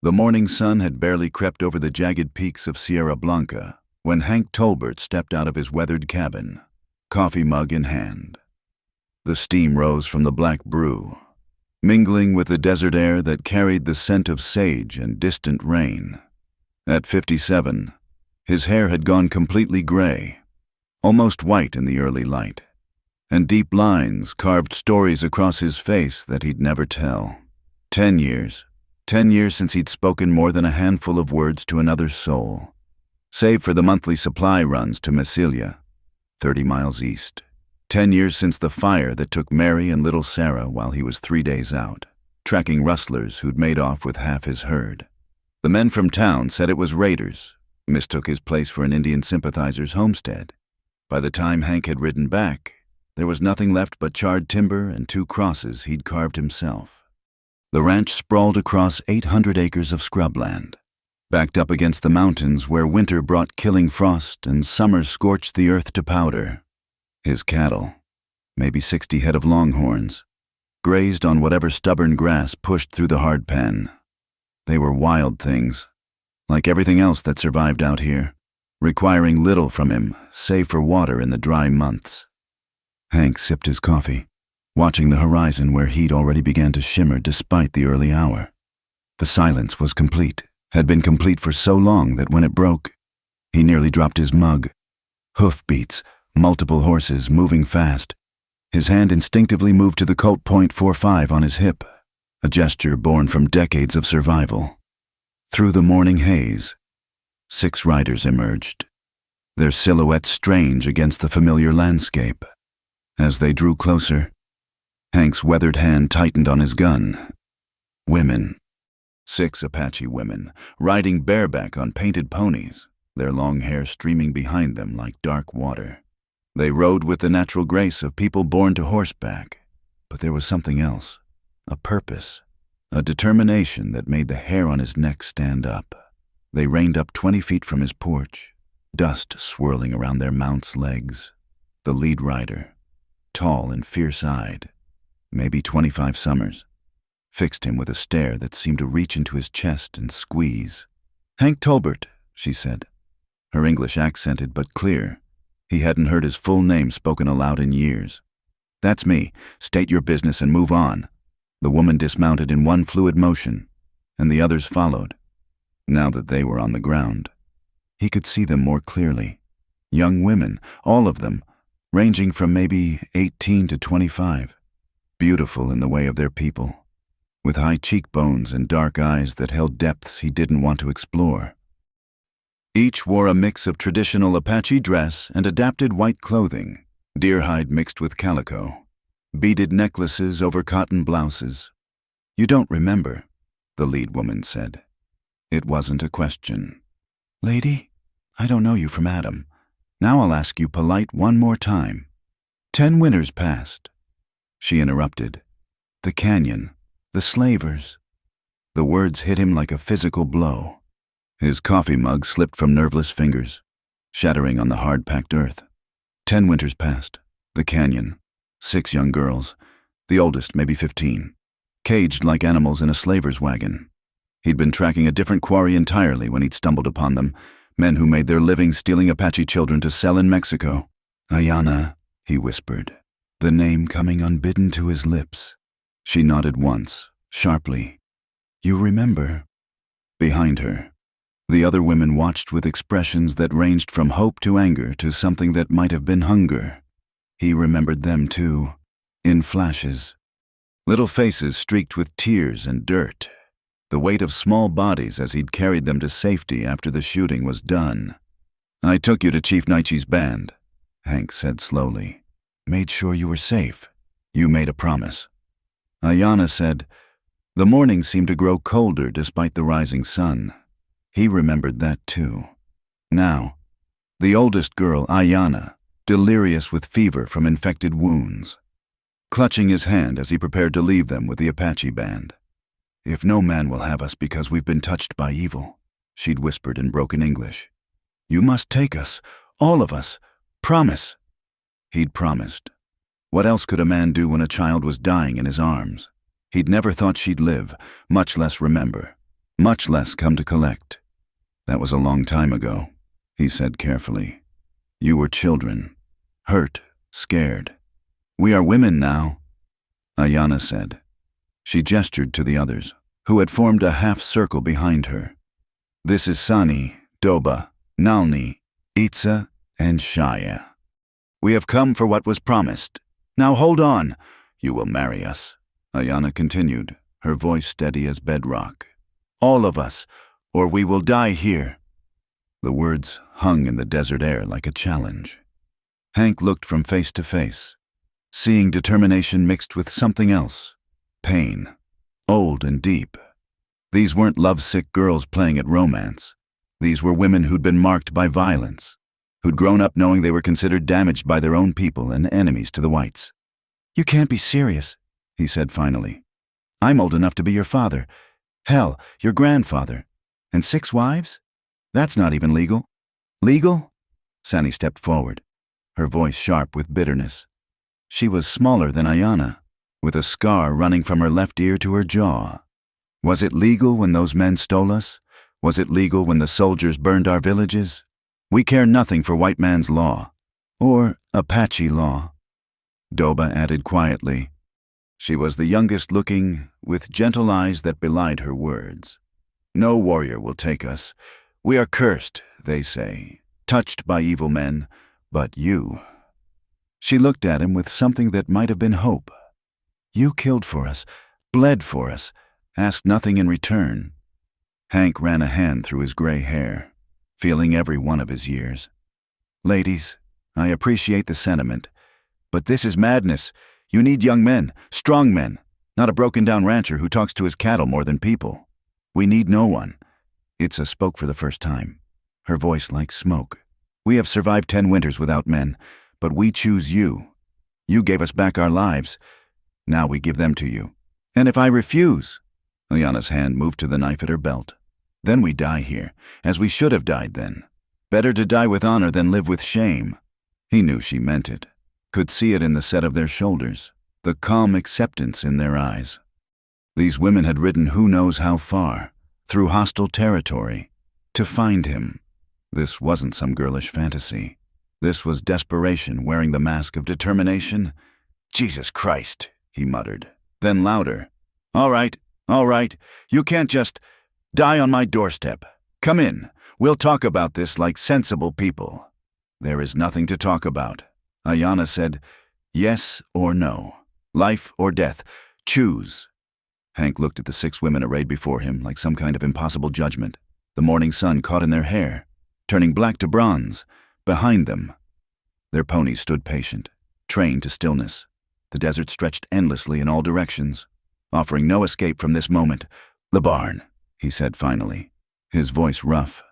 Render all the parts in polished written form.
The morning sun had barely crept over the jagged peaks of Sierra Blanca when Hank Tolbert stepped out of his weathered cabin, coffee mug in hand. The steam rose from the black brew, mingling with the desert air that carried the scent of sage and distant rain. At 57, his hair had gone completely gray, almost white in the early light, and deep lines carved stories across his face that he'd never tell. 10 years since he'd spoken more than a handful of words to another soul, save for the monthly supply runs to Massilia, 30 miles east. 10 years since the fire that took Mary and little Sarah while he was 3 days out, tracking rustlers who'd made off with half his herd. The men from town said it was raiders, mistook his place for an Indian sympathizer's homestead. By the time Hank had ridden back, there was nothing left but charred timber and 2 crosses he'd carved himself. The ranch sprawled across 800 acres of scrubland, backed up against the mountains where winter brought killing frost and summer scorched the earth to powder. His cattle, maybe 60 head of longhorns, grazed on whatever stubborn grass pushed through the hard pen. They were wild things, like everything else that survived out here, requiring little from him, save for water in the dry months. Hank sipped his coffee, watching the horizon where heat already began to shimmer despite the early hour. The silence was complete, had been complete for so long that when it broke, he nearly dropped his mug. Hoofbeats, multiple horses moving fast. His hand instinctively moved to the Colt .45 on his hip, a gesture born from decades of survival. Through the morning haze, 6 riders emerged, their silhouettes strange against the familiar landscape. As they drew closer, Hank's weathered hand tightened on his gun. Women. 6 Apache women, riding bareback on painted ponies, their long hair streaming behind them like dark water. They rode with the natural grace of people born to horseback, but there was something else, a purpose, a determination that made the hair on his neck stand up. They reined up 20 feet from his porch, dust swirling around their mount's legs. The lead rider, tall and fierce-eyed, maybe 25 summers, fixed him with a stare that seemed to reach into his chest and squeeze. "Hank Tolbert," she said, her English accented but clear. He hadn't heard his full name spoken aloud in years. "That's me. State your business and move on." The woman dismounted in one fluid motion, and the others followed. Now that they were on the ground, he could see them more clearly. Young women, all of them, ranging from maybe 18 to 25, beautiful in the way of their people, with high cheekbones and dark eyes that held depths he didn't want to explore. Each wore a mix of traditional Apache dress and adapted white clothing, deer hide mixed with calico, beaded necklaces over cotton blouses. "You don't remember," the lead woman said. It wasn't a question. "Lady, I don't know you from Adam. Now I'll ask you polite one more time. 10 winters passed." She interrupted. "The canyon, the slavers." The words hit him like a physical blow. His coffee mug slipped from nerveless fingers, shattering on the hard-packed earth. 10 winters passed. The canyon. 6 young girls, the oldest maybe 15, caged like animals in a slaver's wagon. He'd been tracking a different quarry entirely when he'd stumbled upon them, men who made their living stealing Apache children to sell in Mexico. "Ayana," he whispered, the name coming unbidden to his lips. She nodded once, sharply. "You remember?" Behind her, the other women watched with expressions that ranged from hope to anger to something that might have been hunger. He remembered them too, in flashes. Little faces streaked with tears and dirt, the weight of small bodies as he'd carried them to safety after the shooting was done. "I took you to Chief Naichi's band," Hank said slowly. "Made sure you were safe. You made a promise." Ayana said, "The morning seemed to grow colder despite the rising sun." He remembered that too. Now, the oldest girl, Ayana, delirious with fever from infected wounds, clutching his hand as he prepared to leave them with the Apache band. "If no man will have us because we've been touched by evil," she'd whispered in broken English, "you must take us, all of us. Promise." He'd promised. What else could a man do when a child was dying in his arms? He'd never thought she'd live, much less remember. much less come to collect. That was a long time ago, he said carefully. You were children, hurt, scared. We are women now, Ayana said. She gestured to the others, who had formed a half-circle behind her. This is Sani, Doba, Nalni, Itza, and Shaya. We have come for what was promised. Now hold on. You will marry us, Ayana continued, her voice steady as bedrock. All of us, or we will die here. The words hung in the desert air like a challenge. Hank looked from face to face, seeing determination mixed with something else, pain, old and deep. These weren't lovesick girls playing at romance. These were women who'd been marked by violence, who'd grown up knowing they were considered damaged by their own people and enemies to the whites. You can't be serious, he said finally. I'm old enough to be your father. Hell, your grandfather. And 6 wives? That's not even legal. Legal? Sani stepped forward, her voice sharp with bitterness. She was smaller than Ayana, with a scar running from her left ear to her jaw. Was it legal when those men stole us? Was it legal when the soldiers burned our villages? We care nothing for white man's law, or Apache law. Doba added quietly. She was the youngest looking, with gentle eyes that belied her words. No warrior will take us. We are cursed, they say, touched by evil men, but you. She looked at him with something that might have been hope. You killed for us, bled for us, asked nothing in return. Hank ran a hand through his gray hair, feeling every one of his years. Ladies, I appreciate the sentiment, but this is madness. You need young men, strong men, not a broken-down rancher who talks to his cattle more than people. We need no one. Itza spoke for the first time, her voice like smoke. We have survived 10 winters without men, but we choose you. You gave us back our lives. Now we give them to you. And if I refuse, Ayana's hand moved to the knife at her belt, then we die here, as we should have died then. Better to die with honor than live with shame. He knew she meant it, could see it in the set of their shoulders, the calm acceptance in their eyes. These women had ridden who knows how far, through hostile territory, to find him. This wasn't some girlish fantasy. This was desperation wearing the mask of determination. Jesus Christ, he muttered, then louder. All right, you can't just die on my doorstep. Come in, we'll talk about this like sensible people. There is nothing to talk about, Ayana said. Yes or no, life or death, choose. Hank looked at the 6 women arrayed before him like some kind of impossible judgment. The morning sun caught in their hair, turning black to bronze, behind them. Their ponies stood patient, trained to stillness. The desert stretched endlessly in all directions, offering no escape from this moment. The barn, he said finally, his voice rough.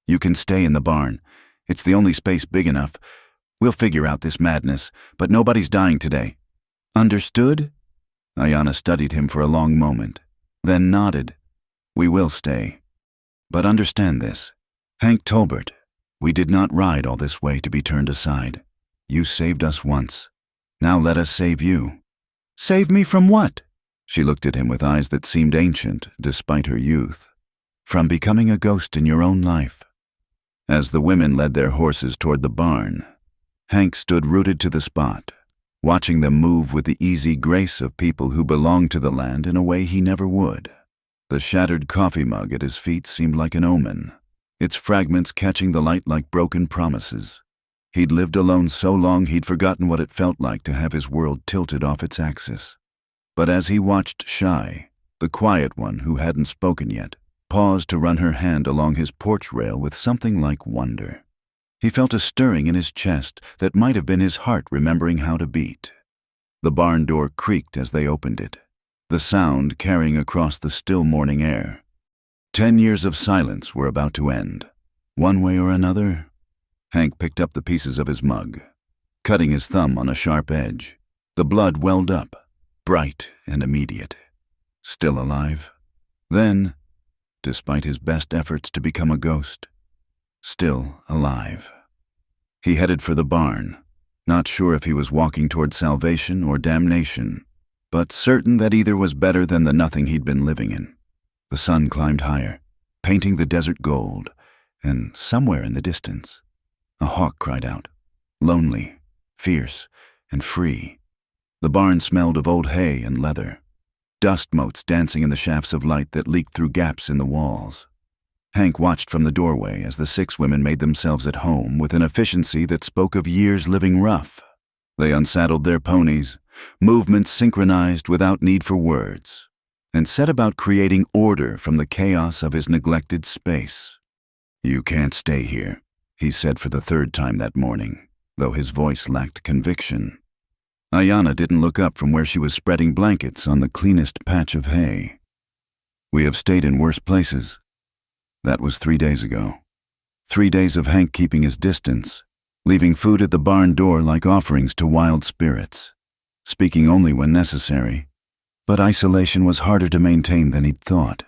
You can stay in the barn. It's the only space big enough. We'll figure out this madness, but nobody's dying today. Understood? Ayana studied him for a long moment, then nodded. We will stay. But understand this. Hank Tolbert, we did not ride all this way to be turned aside. You saved us once. Now let us save you. Save me from what? She looked at him with eyes that seemed ancient despite her youth. From becoming a ghost in your own life. As the women led their horses toward the barn, Hank stood rooted to the spot, watching them move with the easy grace of people who belong to the land in a way he never would. The shattered coffee mug at his feet seemed like an omen, its fragments catching the light like broken promises. He'd lived alone so long he'd forgotten what it felt like to have his world tilted off its axis. But as he watched Shai, the quiet one who hadn't spoken yet, paused to run her hand along his porch rail with something like wonder. He felt a stirring in his chest that might have been his heart remembering how to beat. The barn door creaked as they opened it, the sound carrying across the still morning air. 10 years of silence were about to end. One way or another, Hank picked up the pieces of his mug, cutting his thumb on a sharp edge. The blood welled up, bright and immediate. Still alive? Then, despite his best efforts to become a ghost, still alive. He headed for the barn, not sure if he was walking toward salvation or damnation, but certain that either was better than the nothing he'd been living in. The sun climbed higher, painting the desert gold, and somewhere in the distance, a hawk cried out, lonely, fierce, and free. The barn smelled of old hay and leather, dust motes dancing in the shafts of light that leaked through gaps in the walls. Hank watched from the doorway as the 6 women made themselves at home with an efficiency that spoke of years living rough. They unsaddled their ponies, movements synchronized without need for words, and set about creating order from the chaos of his neglected space. "You can't stay here," he said for the 3rd time that morning, though his voice lacked conviction. Ayanna didn't look up from where she was spreading blankets on the cleanest patch of hay. "We have stayed in worse places." That was 3 days ago. 3 days of Hank keeping his distance, leaving food at the barn door like offerings to wild spirits, speaking only when necessary. But isolation was harder to maintain than he'd thought.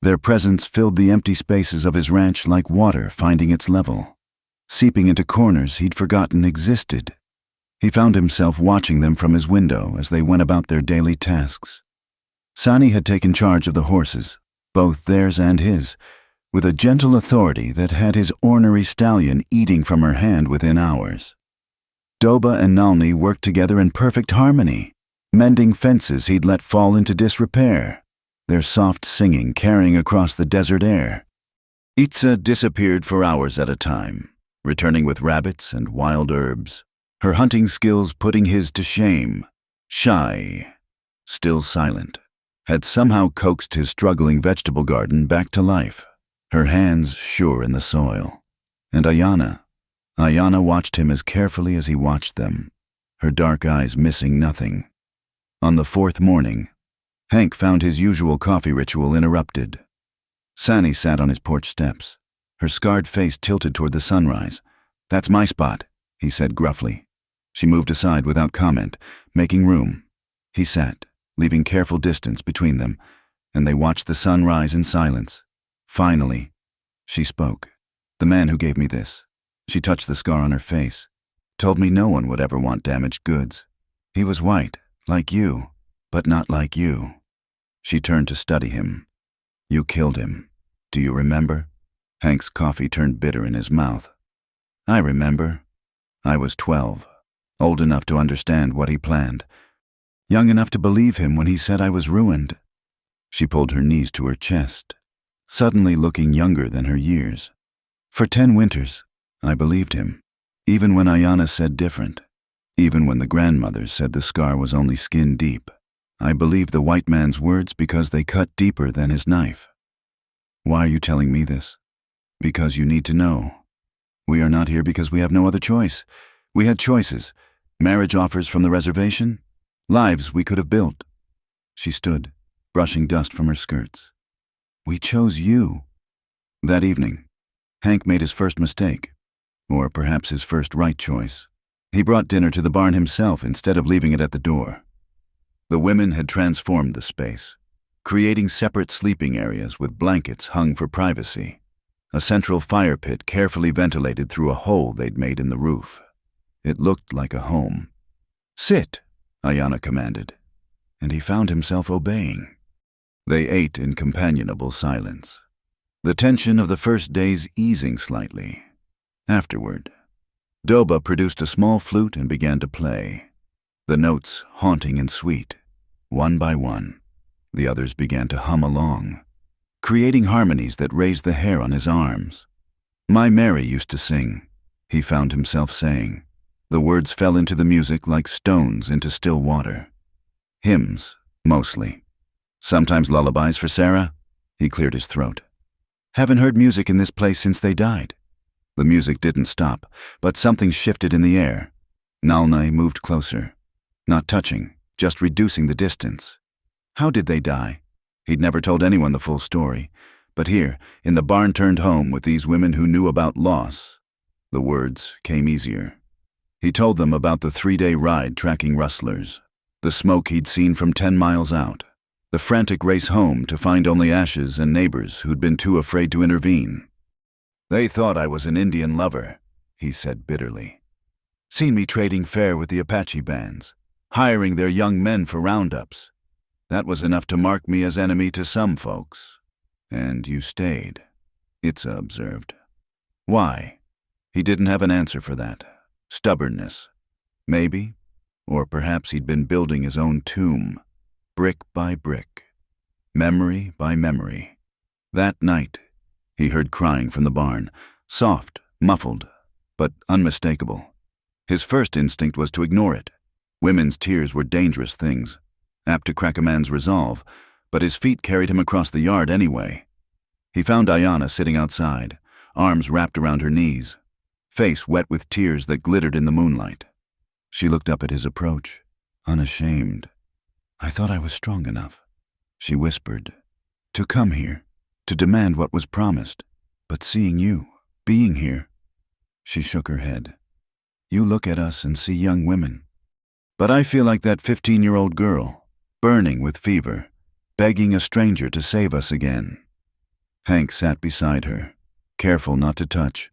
Their presence filled the empty spaces of his ranch like water finding its level, seeping into corners he'd forgotten existed. He found himself watching them from his window as they went about their daily tasks. Sani had taken charge of the horses, both theirs and his, with a gentle authority that had his ornery stallion eating from her hand within hours. Doba and Nalni worked together in perfect harmony, mending fences he'd let fall into disrepair, their soft singing carrying across the desert air. Itza disappeared for hours at a time, returning with rabbits and wild herbs, her hunting skills putting his to shame. Shy, still silent, had somehow coaxed his struggling vegetable garden back to life, her hands sure in the soil. And Ayanna watched him as carefully as he watched them, her dark eyes missing nothing. On the 4th morning, Hank found his usual coffee ritual interrupted. Sani sat on his porch steps, her scarred face tilted toward the sunrise. "That's my spot," he said gruffly. She moved aside without comment, making room. He sat, leaving careful distance between them, and they watched the sun rise in silence. Finally, she spoke. "The man who gave me this," she touched the scar on her face, "told me no one would ever want damaged goods. He was white, like you, but not like you." She turned to study him. "You killed him. Do you remember?" Hank's coffee turned bitter in his mouth. "I remember. I was 12, old enough to understand what he planned, young enough to believe him when he said I was ruined." She pulled her knees to her chest, suddenly looking younger than her years. "For 10 winters, I believed him, even when Ayanna said different, even when the grandmothers said the scar was only skin deep. I believed the white man's words because they cut deeper than his knife." "Why are you telling me this?" "Because you need to know. We are not here because we have no other choice. We had choices, marriage offers from the reservation, lives we could have built." She stood, brushing dust from her skirts. "We chose you." That evening, Hank made his first mistake, or perhaps his first right choice. He brought dinner to the barn himself instead of leaving it at the door. The women had transformed the space, creating separate sleeping areas with blankets hung for privacy, a central fire pit carefully ventilated through a hole they'd made in the roof. It looked like a home. "Sit," Ayanna commanded, and he found himself obeying. They ate in companionable silence, the tension of the first days easing slightly. Afterward, Doba produced a small flute and began to play, the notes haunting and sweet. One by one, the others began to hum along, creating harmonies that raised the hair on his arms. "My Mary used to sing," he found himself saying. The words fell into the music like stones into still water. Hymns, mostly. Sometimes lullabies for Sarah. He cleared his throat. "Haven't heard music in this place since they died." The music didn't stop, but something shifted in the air. Nalni moved closer, not touching, just reducing the distance. How did they die? He'd never told anyone the full story, but here, in the barn-turned home with these women who knew about loss, the words came easier. He told them about the 3-day ride tracking rustlers, the smoke he'd seen from 10 miles out, the frantic race home to find only ashes and neighbors who'd been too afraid to intervene. "They thought I was an Indian lover," he said bitterly. "Seen me trading fair with the Apache bands, hiring their young men for roundups. That was enough to mark me as enemy to some folks. And you stayed, Itza observed. Why? He didn't have an answer for that. Stubbornness. Maybe. Or perhaps he'd been building his own tomb, brick by brick, memory by memory. That night, he heard crying from the barn, soft, muffled, but unmistakable. His first instinct was to ignore it. Women's tears were dangerous things, apt to crack a man's resolve, but his feet carried him across the yard anyway. He found Ayana sitting outside, arms wrapped around her knees, face wet with tears that glittered in the moonlight. She looked up at his approach, unashamed. "I thought I was strong enough," she whispered, "to come here, to demand what was promised. But seeing you, being here..." She shook her head. "You look at us and see young women. But I feel like that 15-year-old girl, burning with fever, begging a stranger to save us again." Hank sat beside her, careful not to touch.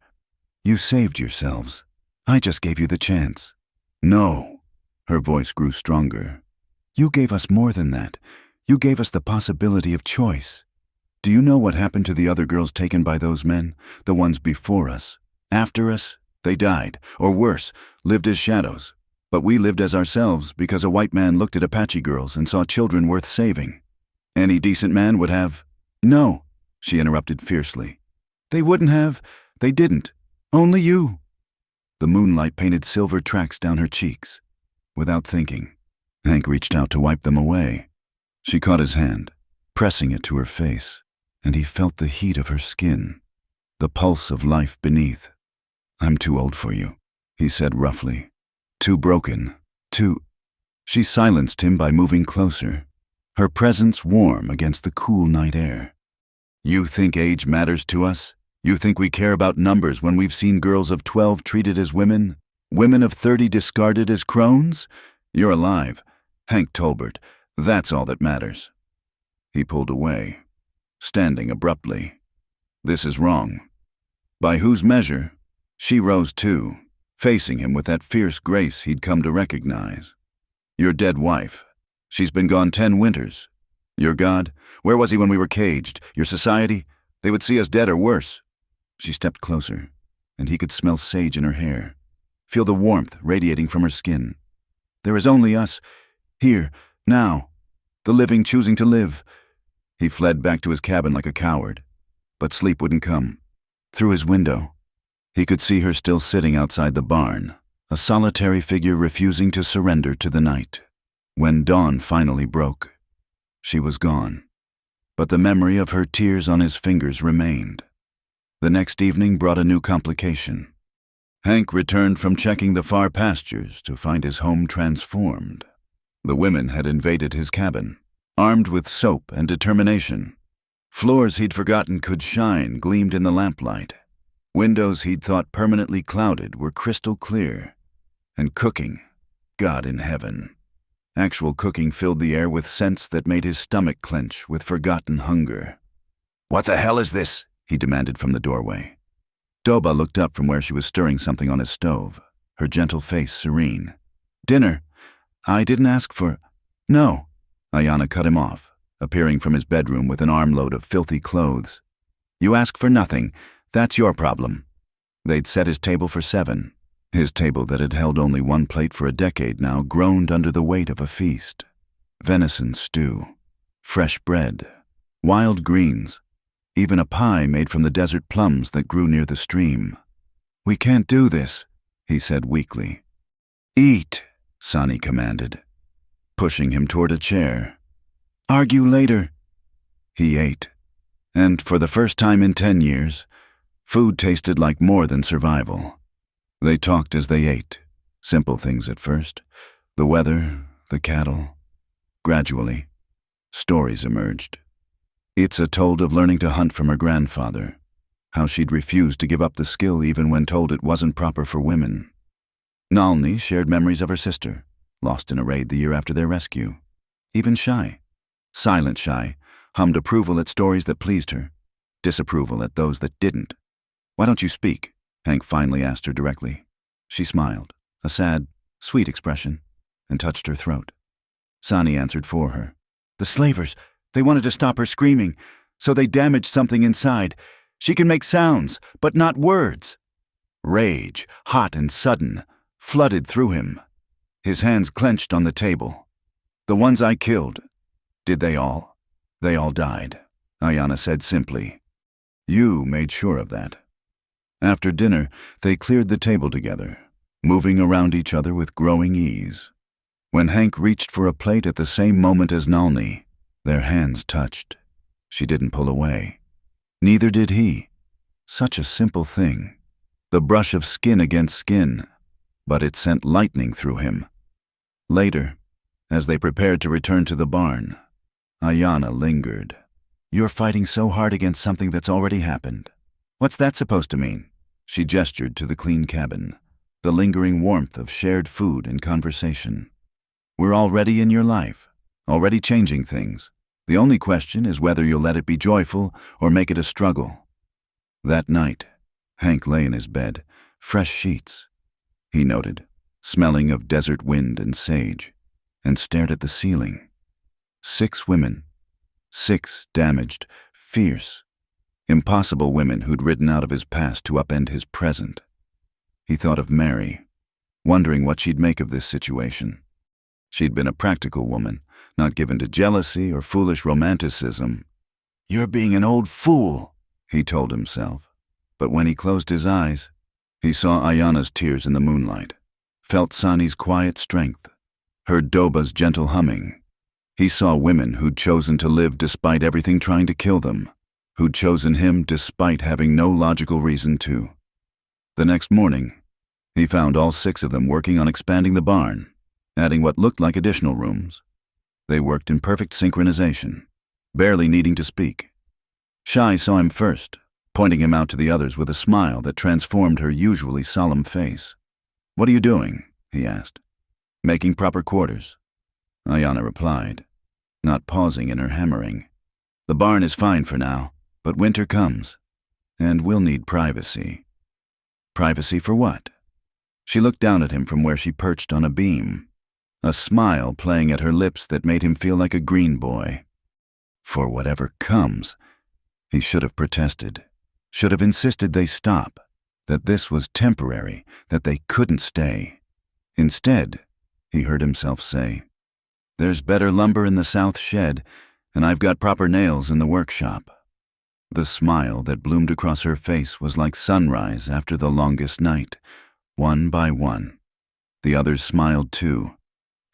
"You saved yourselves. I just gave you the chance." "No." Her voice grew stronger. "You gave us more than that. You gave us the possibility of choice. Do you know what happened to the other girls taken by those men? The ones before us? After us? They died, or worse, lived as shadows. But we lived as ourselves because a white man looked at Apache girls and saw children worth saving. Any decent man would have..." "No," she interrupted fiercely. "They wouldn't have. They didn't. Only you." The moonlight painted silver tracks down her cheeks. Without thinking, Hank reached out to wipe them away. She caught his hand, pressing it to her face, and he felt the heat of her skin, the pulse of life beneath. "I'm too old for you," he said roughly. "Too broken, too..." She silenced him by moving closer, her presence warm against the cool night air. "You think age matters to us? You think we care about numbers when we've seen girls of 12 treated as women? Women of 30 discarded as crones? You're alive, Hank Tolbert. That's all that matters." He pulled away, standing abruptly. "This is wrong." By whose measure? She rose too, facing him with that fierce grace he'd come to recognize. "Your dead wife. She's been gone 10 winters. Your God? Where was he when we were caged? Your society? They would see us dead or worse." She stepped closer, and he could smell sage in her hair, feel the warmth radiating from her skin. "There is only us, here, now, the living choosing to live." He fled back to his cabin like a coward, but sleep wouldn't come. Through his window, he could see her still sitting outside the barn, a solitary figure refusing to surrender to the night. When dawn finally broke, she was gone, but the memory of her tears on his fingers remained. The next evening brought a new complication. Hank returned from checking the far pastures to find his home transformed. The women had invaded his cabin, armed with soap and determination. Floors he'd forgotten could shine gleamed in the lamplight. Windows he'd thought permanently clouded were crystal clear. And cooking, God in heaven. Actual cooking filled the air with scents that made his stomach clench with forgotten hunger. "What the hell is this?" he demanded from the doorway. Doba looked up from where she was stirring something on his stove, her gentle face serene. "Dinner. I didn't ask for..." "No." Ayana cut him off, appearing from his bedroom with an armload of filthy clothes. "You ask for nothing. That's your problem." They'd set his table for 7. His table that had held only one plate for a decade now groaned under the weight of a feast. Venison stew, fresh bread, wild greens, even a pie made from the desert plums that grew near the stream. "We can't do this," he said weakly. "Eat," Sani commanded, pushing him toward a chair. "Argue later." He ate, and for the first time in 10 years, food tasted like more than survival. They talked as they ate, simple things at first, the weather, the cattle. Gradually, stories emerged. Itza told of learning to hunt from her grandfather, how she'd refused to give up the skill even when told it wasn't proper for women. Nalni shared memories of her sister, lost in a raid the year after their rescue. Even Shai, silent Shai, hummed approval at stories that pleased her, disapproval at those that didn't. "Why don't you speak?" Hank finally asked her directly. She smiled, a sad, sweet expression, and touched her throat. Sani answered for her. "The slavers, they wanted to stop her screaming. So they damaged something inside. She can make sounds, but not words. Rage, hot and sudden, flooded through him. His hands clenched on the table. The ones I killed. Did they all? They all died, Ayanna said simply. You made sure of that. After dinner, they cleared the table together, moving around each other with growing ease. When Hank reached for a plate at the same moment as Nalni, their hands touched. She didn't pull away. Neither did he. Such a simple thing. The brush of skin against skin, but it sent lightning through him. Later, as they prepared to return to the barn, Ayanna lingered. You're fighting so hard against something that's already happened. What's that supposed to mean? She gestured to the clean cabin, the lingering warmth of shared food and conversation. We're already in your life, already changing things. The only question is whether you'll let it be joyful or make it a struggle. That night, Hank lay in his bed, fresh sheets, he noted, smelling of desert wind and sage, and stared at the ceiling. 6 women, 6 damaged, fierce, impossible women who'd ridden out of his past to upend his present. He thought of Mary, wondering what she'd make of this situation. She'd been a practical woman, not given to jealousy or foolish romanticism. You're being an old fool, he told himself. But when he closed his eyes, he saw Ayanna's tears in the moonlight, felt Sani's quiet strength, heard Doba's gentle humming. He saw women who'd chosen to live despite everything trying to kill them, who'd chosen him despite having no logical reason to. The next morning, he found all 6 of them working on expanding the barn, adding what looked like additional rooms. They worked in perfect synchronization, barely needing to speak. Shai saw him first, pointing him out to the others with a smile that transformed her usually solemn face. What are you doing? He asked. Making proper quarters. Ayanna replied, not pausing in her hammering. The barn is fine for now, but winter comes, and we'll need privacy. Privacy for what? She looked down at him from where she perched on a beam, a smile playing at her lips that made him feel like a green boy. For whatever comes, he should have protested, should have insisted they stop, that this was temporary, that they couldn't stay. Instead, he heard himself say, there's better lumber in the south shed, and I've got proper nails in the workshop. The smile that bloomed across her face was like sunrise after the longest night, one by one. The others smiled too,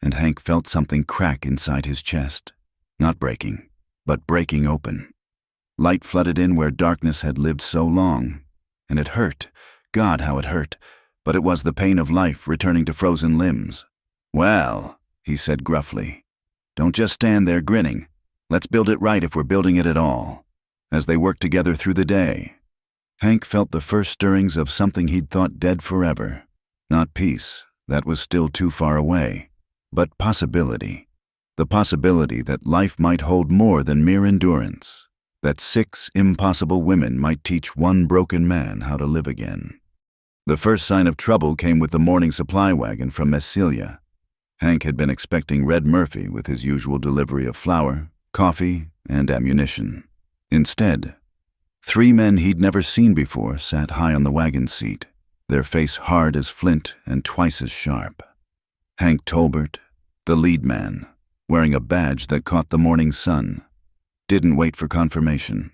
and Hank felt something crack inside his chest, not breaking, but breaking open. Light flooded in where darkness had lived so long, and it hurt. God, how it hurt, but it was the pain of life returning to frozen limbs. Well, he said gruffly, don't just stand there grinning. Let's build it right if we're building it at all. As they worked together through the day, Hank felt the first stirrings of something he'd thought dead forever. Not peace, that was still too far away, but possibility. The possibility that life might hold more than mere endurance, that 6 impossible women might teach one broken man how to live again. The first sign of trouble came with the morning supply wagon from Messilia. Hank had been expecting Red Murphy with his usual delivery of flour, coffee, and ammunition. Instead, 3 men he'd never seen before sat high on the wagon seat, their face hard as flint and twice as sharp. Hank Tolbert, the lead man, wearing a badge that caught the morning sun, didn't wait for confirmation.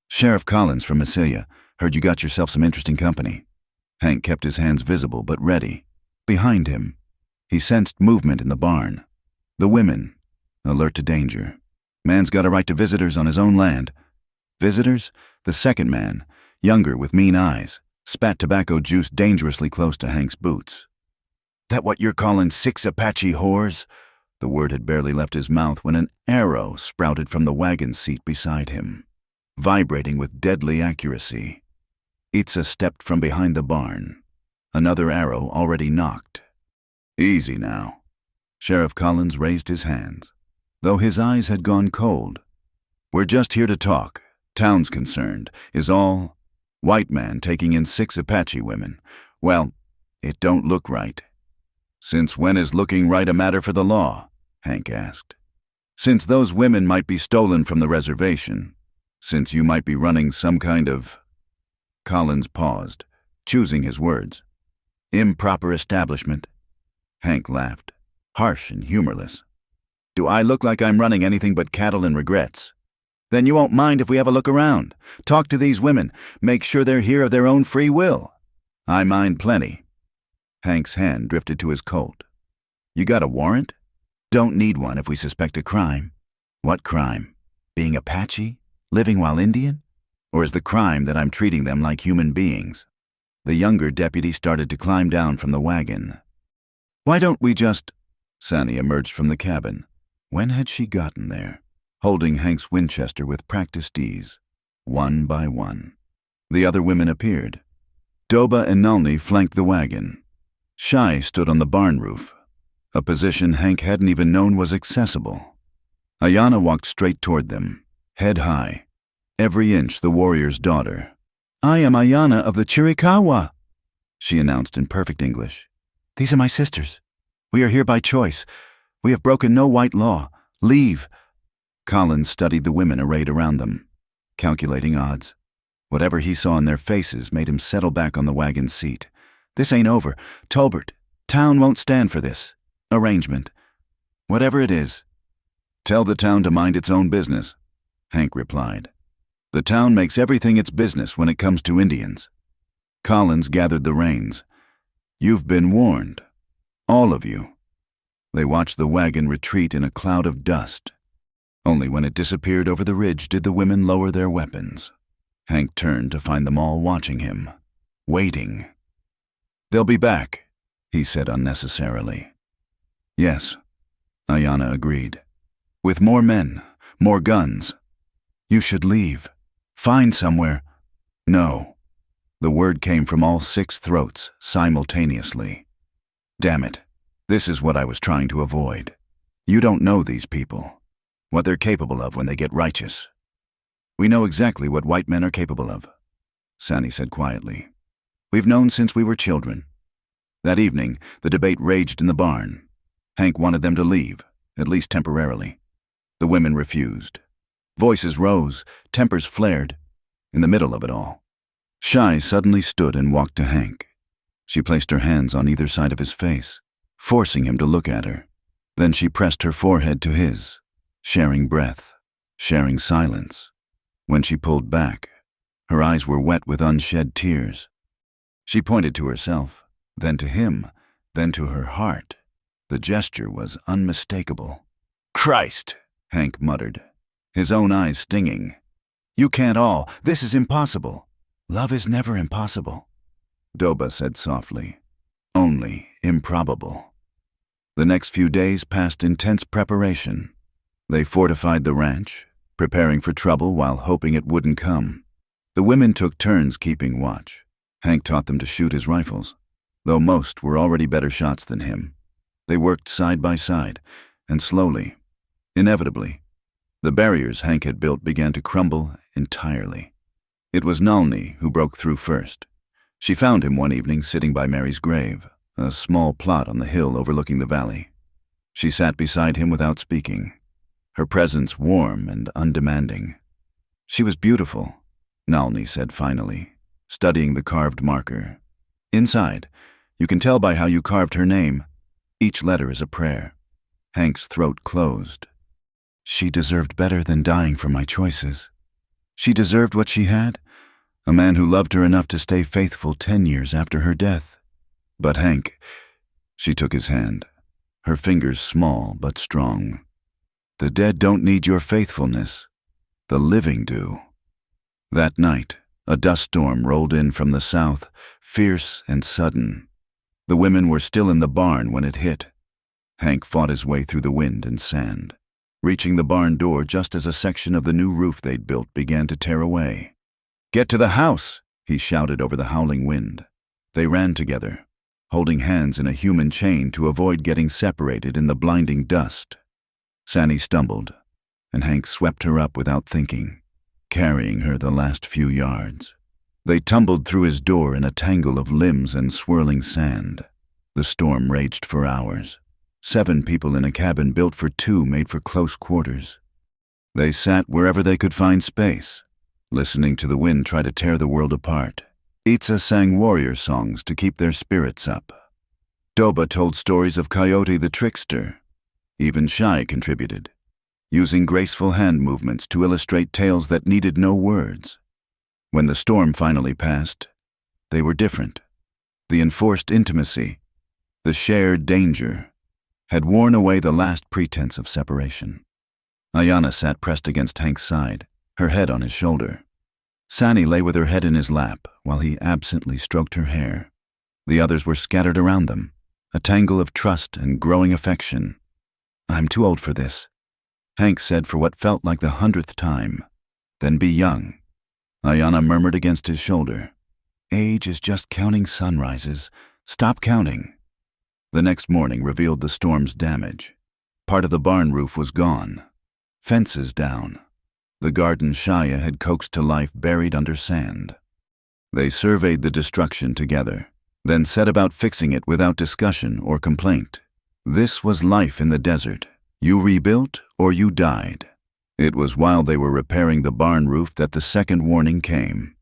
Sheriff Collins from Messilia, heard you got yourself some interesting company. Hank kept his hands visible but ready. Behind him, he sensed movement in the barn. The women, alert to danger. Man's got a right to visitors on his own land. Visitors? The second man, younger with mean eyes, spat tobacco juice dangerously close to Hank's boots. That what you're calling 6 Apache whores? The word had barely left his mouth when an arrow sprouted from the wagon seat beside him, vibrating with deadly accuracy. Itza stepped from behind the barn, another arrow already nocked. Easy now. Sheriff Collins raised his hands, though his eyes had gone cold. We're just here to talk. Town's concerned, is all. White man taking in 6 Apache women. Well, it don't look right. Since when is looking right a matter for the law? Hank asked. Since those women might be stolen from the reservation, Since you might be running some kind of... Collins paused, choosing his words. Improper establishment. Hank laughed, harsh and humorless. Do I look like I'm running anything but cattle and regrets? Then you won't mind if we have a look around. Talk to these women. Make sure they're here of their own free will. I mind plenty. Hank's hand drifted to his coat. You got a warrant? Don't need one if we suspect a crime. What crime? Being Apache? Living while Indian? Or is the crime that I'm treating them like human beings? The younger deputy started to climb down from the wagon. Why don't we just... Sani emerged from the cabin. When had she gotten there? Holding Hank's Winchester with practiced ease, one by one. The other women appeared. Doba and Nalni flanked the wagon. Shai stood on the barn roof, a position Hank hadn't even known was accessible. Ayana walked straight toward them, head high, every inch the warrior's daughter. I am Ayana of the Chiricahua, she announced in perfect English. These are my sisters. We are here by choice. We have broken no white law. Leave. Collins studied the women arrayed around them, calculating odds. Whatever he saw in their faces made him settle back on the wagon seat. This ain't over. Tolbert, town won't stand for this. Arrangement. Whatever it is. Tell the town to mind its own business, Hank replied. The town makes everything its business when it comes to Indians. Collins gathered the reins. You've been warned. All of you. They watched the wagon retreat in a cloud of dust. Only when it disappeared over the ridge did the women lower their weapons. Hank turned to find them all watching him, waiting. They'll be back, he said unnecessarily. Yes, Ayana agreed. With more men, more guns. You should leave. Find somewhere. No. The word came from all 6 throats simultaneously. Damn it, this is what I was trying to avoid. You don't know these people, what they're capable of when they get righteous. We know exactly what white men are capable of, Sani said quietly. We've known since we were children. That evening, the debate raged in the barn. Hank wanted them to leave, at least temporarily. The women refused. Voices rose, tempers flared. In the middle of it all, Shai suddenly stood and walked to Hank. She placed her hands on either side of his face, forcing him to look at her. Then she pressed her forehead to his, sharing breath, sharing silence. When she pulled back, her eyes were wet with unshed tears. She pointed to herself, then to him, then to her heart. The gesture was unmistakable. Christ, Hank muttered, his own eyes stinging. You can't all. This is impossible. Love is never impossible, Doba said softly. Only improbable. The next few days passed intense preparation. They fortified the ranch, preparing for trouble while hoping it wouldn't come. The women took turns keeping watch. Hank taught them to shoot his rifles, though most were already better shots than him. They worked side by side, and slowly, inevitably, the barriers Hank had built began to crumble entirely. It was Nalni who broke through first. She found him one evening sitting by Mary's grave, a small plot on the hill overlooking the valley. She sat beside him without speaking, her presence warm and undemanding. She was beautiful, Nalni said finally, studying the carved marker. Inside, you can tell by how you carved her name. Each letter is a prayer. Hank's throat closed. She deserved better than dying for my choices. She deserved what she had, a man who loved her enough to stay faithful 10 years after her death. But Hank, she took his hand, her fingers small but strong. The dead don't need your faithfulness. The living do. That night, a dust storm rolled in from the south, fierce and sudden. The women were still in the barn when it hit. Hank fought his way through the wind and sand, reaching the barn door just as a section of the new roof they'd built began to tear away. Get to the house, he shouted over the howling wind. They ran together, holding hands in a human chain to avoid getting separated in the blinding dust. Sani stumbled, and Hank swept her up without thinking, carrying her the last few yards. They tumbled through his door in a tangle of limbs and swirling sand. The storm raged for hours. 7 people in a cabin built for 2 made for close quarters. They sat wherever they could find space, listening to the wind try to tear the world apart. Itza sang warrior songs to keep their spirits up. Doba told stories of Coyote the trickster. Even Shai contributed, using graceful hand movements to illustrate tales that needed no words. When the storm finally passed, they were different. The enforced intimacy, the shared danger, had worn away the last pretense of separation. Ayana sat pressed against Hank's side, her head on his shoulder. Sani lay with her head in his lap while he absently stroked her hair. The others were scattered around them, a tangle of trust and growing affection. "I'm too old for this," Hank said for what felt like the 100th time. "Then be young." Ayana murmured against his shoulder. "Age is just counting sunrises. Stop counting." The next morning revealed the storm's damage. Part of the barn roof was gone. Fences down. The garden Shaya had coaxed to life buried under sand. They surveyed the destruction together, then set about fixing it without discussion or complaint. This was life in the desert. You rebuilt or you died. It was while they were repairing the barn roof that the second warning came.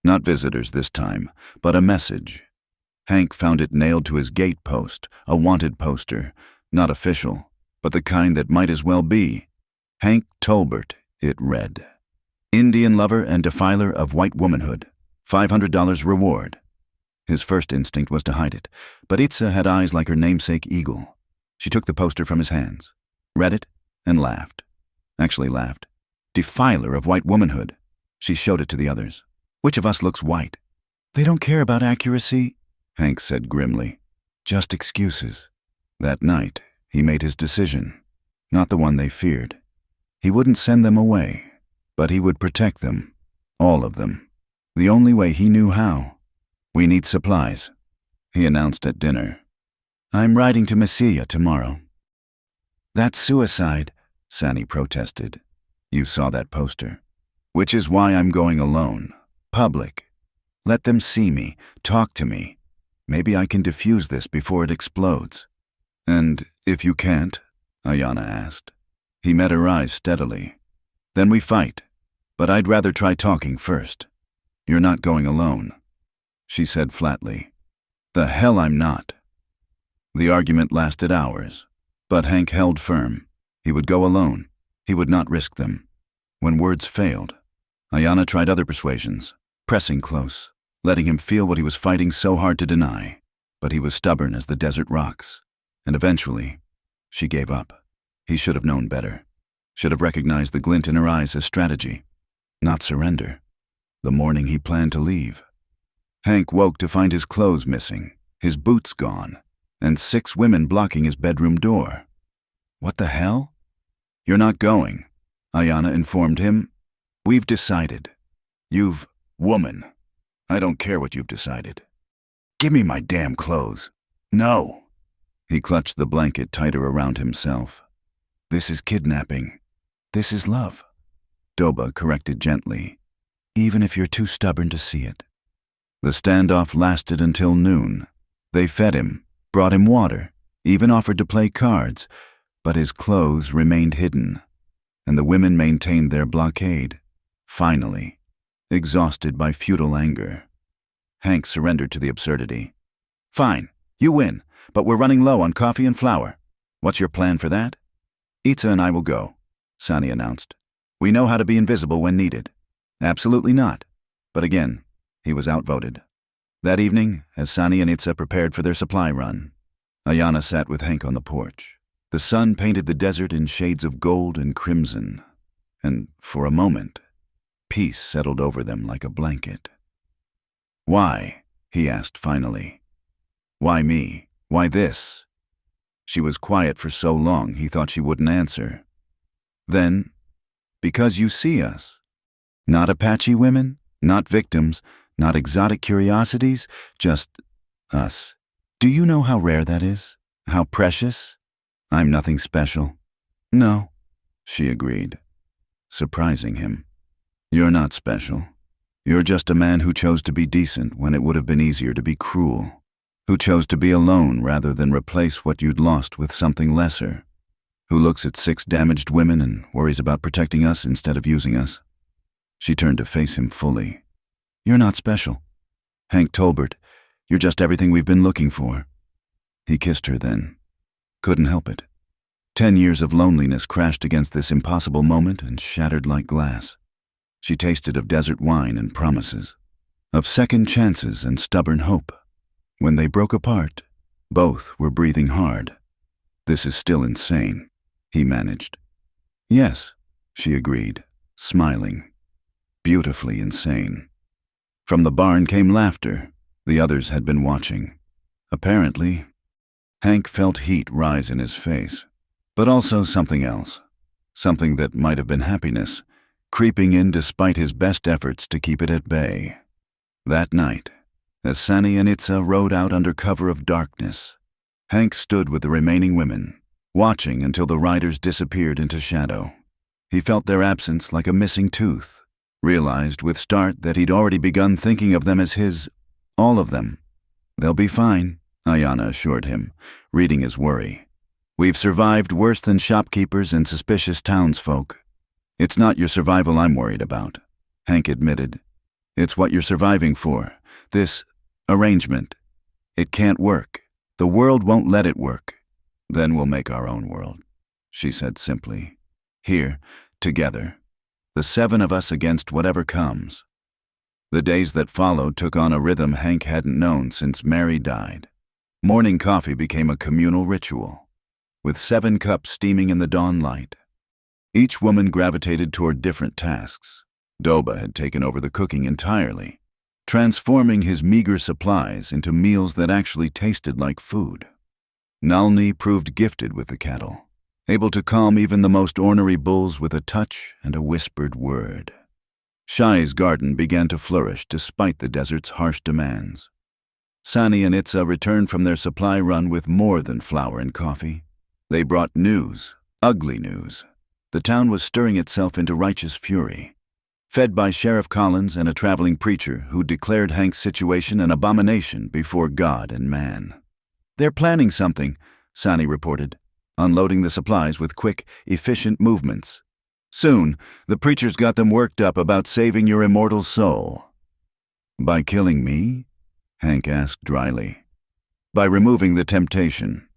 Not visitors this time, but a message. Hank found it nailed to his gate post, a wanted poster, not official, but the kind that might as well be. Hank Tolbert, it read. Indian lover and defiler of white womanhood. $500 reward. His first instinct was to hide it, but Itza had eyes like her namesake eagle. She took the poster from his hands, read it, and laughed. Actually laughed. Defiler of white womanhood. She showed it to the others. "Which of us looks white?" "They don't care about accuracy," Hank said grimly. "Just excuses." That night, he made his decision. Not the one they feared. He wouldn't send them away, but he would protect them. All of them. The only way he knew how. "We need supplies," he announced at dinner. "I'm riding to Massilia tomorrow." "That's suicide," Sani protested. "You saw that poster. Which is why I'm going alone. Public. Let them see me, talk to me. Maybe I can defuse this before it explodes." "And if you can't?" Ayana asked. He met her eyes steadily. "Then we fight. But I'd rather try talking first." "You're not going alone," she said flatly. "The hell I'm not." The argument lasted hours, but Hank held firm. He would go alone. He would not risk them. When words failed, Ayana tried other persuasions, pressing close, letting him feel what he was fighting so hard to deny. But he was stubborn as the desert rocks, and eventually, she gave up. He should have known better. Should have recognized the glint in her eyes as strategy, not surrender. The morning he planned to leave. Hank woke to find his clothes missing, his boots gone, and 6 women blocking his bedroom door. "What the hell?" "You're not going," Ayana informed him. "We've decided. You've... woman. I don't care what you've decided. Give me my damn clothes." "No." He clutched the blanket tighter around himself. "This is kidnapping. This is love," Doba corrected gently, "even if you're too stubborn to see it." The standoff lasted until noon. They fed him, brought him water, even offered to play cards, but his clothes remained hidden, and the women maintained their blockade. Finally, exhausted by futile anger, Hank surrendered to the absurdity. "Fine, you win, but we're running low on coffee and flour. What's your plan for that?" "Itza and I will go," Sani announced. "We know how to be invisible when needed." "Absolutely not." But again, he was outvoted. That evening, as Sani and Itza prepared for their supply run, Ayana sat with Hank on the porch. The sun painted the desert in shades of gold and crimson, and for a moment, peace settled over them like a blanket. "Why?" he asked finally. "Why me? Why this?" She was quiet for so long he thought she wouldn't answer. Then, "Because you see us. Not Apache women, not victims, not exotic curiosities, just us. Do you know how rare that is? How precious? I'm nothing special." "No," she agreed, surprising him. "You're not special. You're just a man who chose to be decent when it would have been easier to be cruel, who chose to be alone rather than replace what you'd lost with something lesser, who looks at 6 damaged women and worries about protecting us instead of using us." She turned to face him fully. "You're not special. Hank Tolbert, you're just everything we've been looking for." He kissed her then. Couldn't help it. 10 years of loneliness crashed against this impossible moment and shattered like glass. She tasted of desert wine and promises, of second chances and stubborn hope. When they broke apart, both were breathing hard. "This is still insane," he managed. "Yes," she agreed, smiling. "Beautifully insane." From the barn came laughter. The others had been watching. Apparently, Hank felt heat rise in his face, but also something else, something that might have been happiness, creeping in despite his best efforts to keep it at bay. That night, as Sani and Itza rode out under cover of darkness, Hank stood with the remaining women, watching until the riders disappeared into shadow. He felt their absence like a missing tooth, realized with start that he'd already begun thinking of them as his, all of them. "They'll be fine," Ayana assured him, reading his worry. "We've survived worse than shopkeepers and suspicious townsfolk." "It's not your survival I'm worried about," Hank admitted. "It's what you're surviving for. This arrangement. It can't work. The world won't let it work. Then we'll make our own world," she said simply. "Here, together. The 7 of us against whatever comes." The days that followed took on a rhythm Hank hadn't known since Mary died. Morning coffee became a communal ritual, with 7 cups steaming in the dawn light. Each woman gravitated toward different tasks. Doba had taken over the cooking entirely, transforming his meager supplies into meals that actually tasted like food. Nalni proved gifted with the cattle, able to calm even the most ornery bulls with a touch and a whispered word. Shai's garden began to flourish despite the desert's harsh demands. Sani and Itza returned from their supply run with more than flour and coffee. They brought news, ugly news. The town was stirring itself into righteous fury, fed by Sheriff Collins and a traveling preacher who declared Hank's situation an abomination before God and man. "They're planning something," Sani reported, unloading the supplies with quick, efficient movements. "Soon, the preacher's got them worked up about saving your immortal soul." "By killing me?" Hank asked dryly. "By removing the temptation,"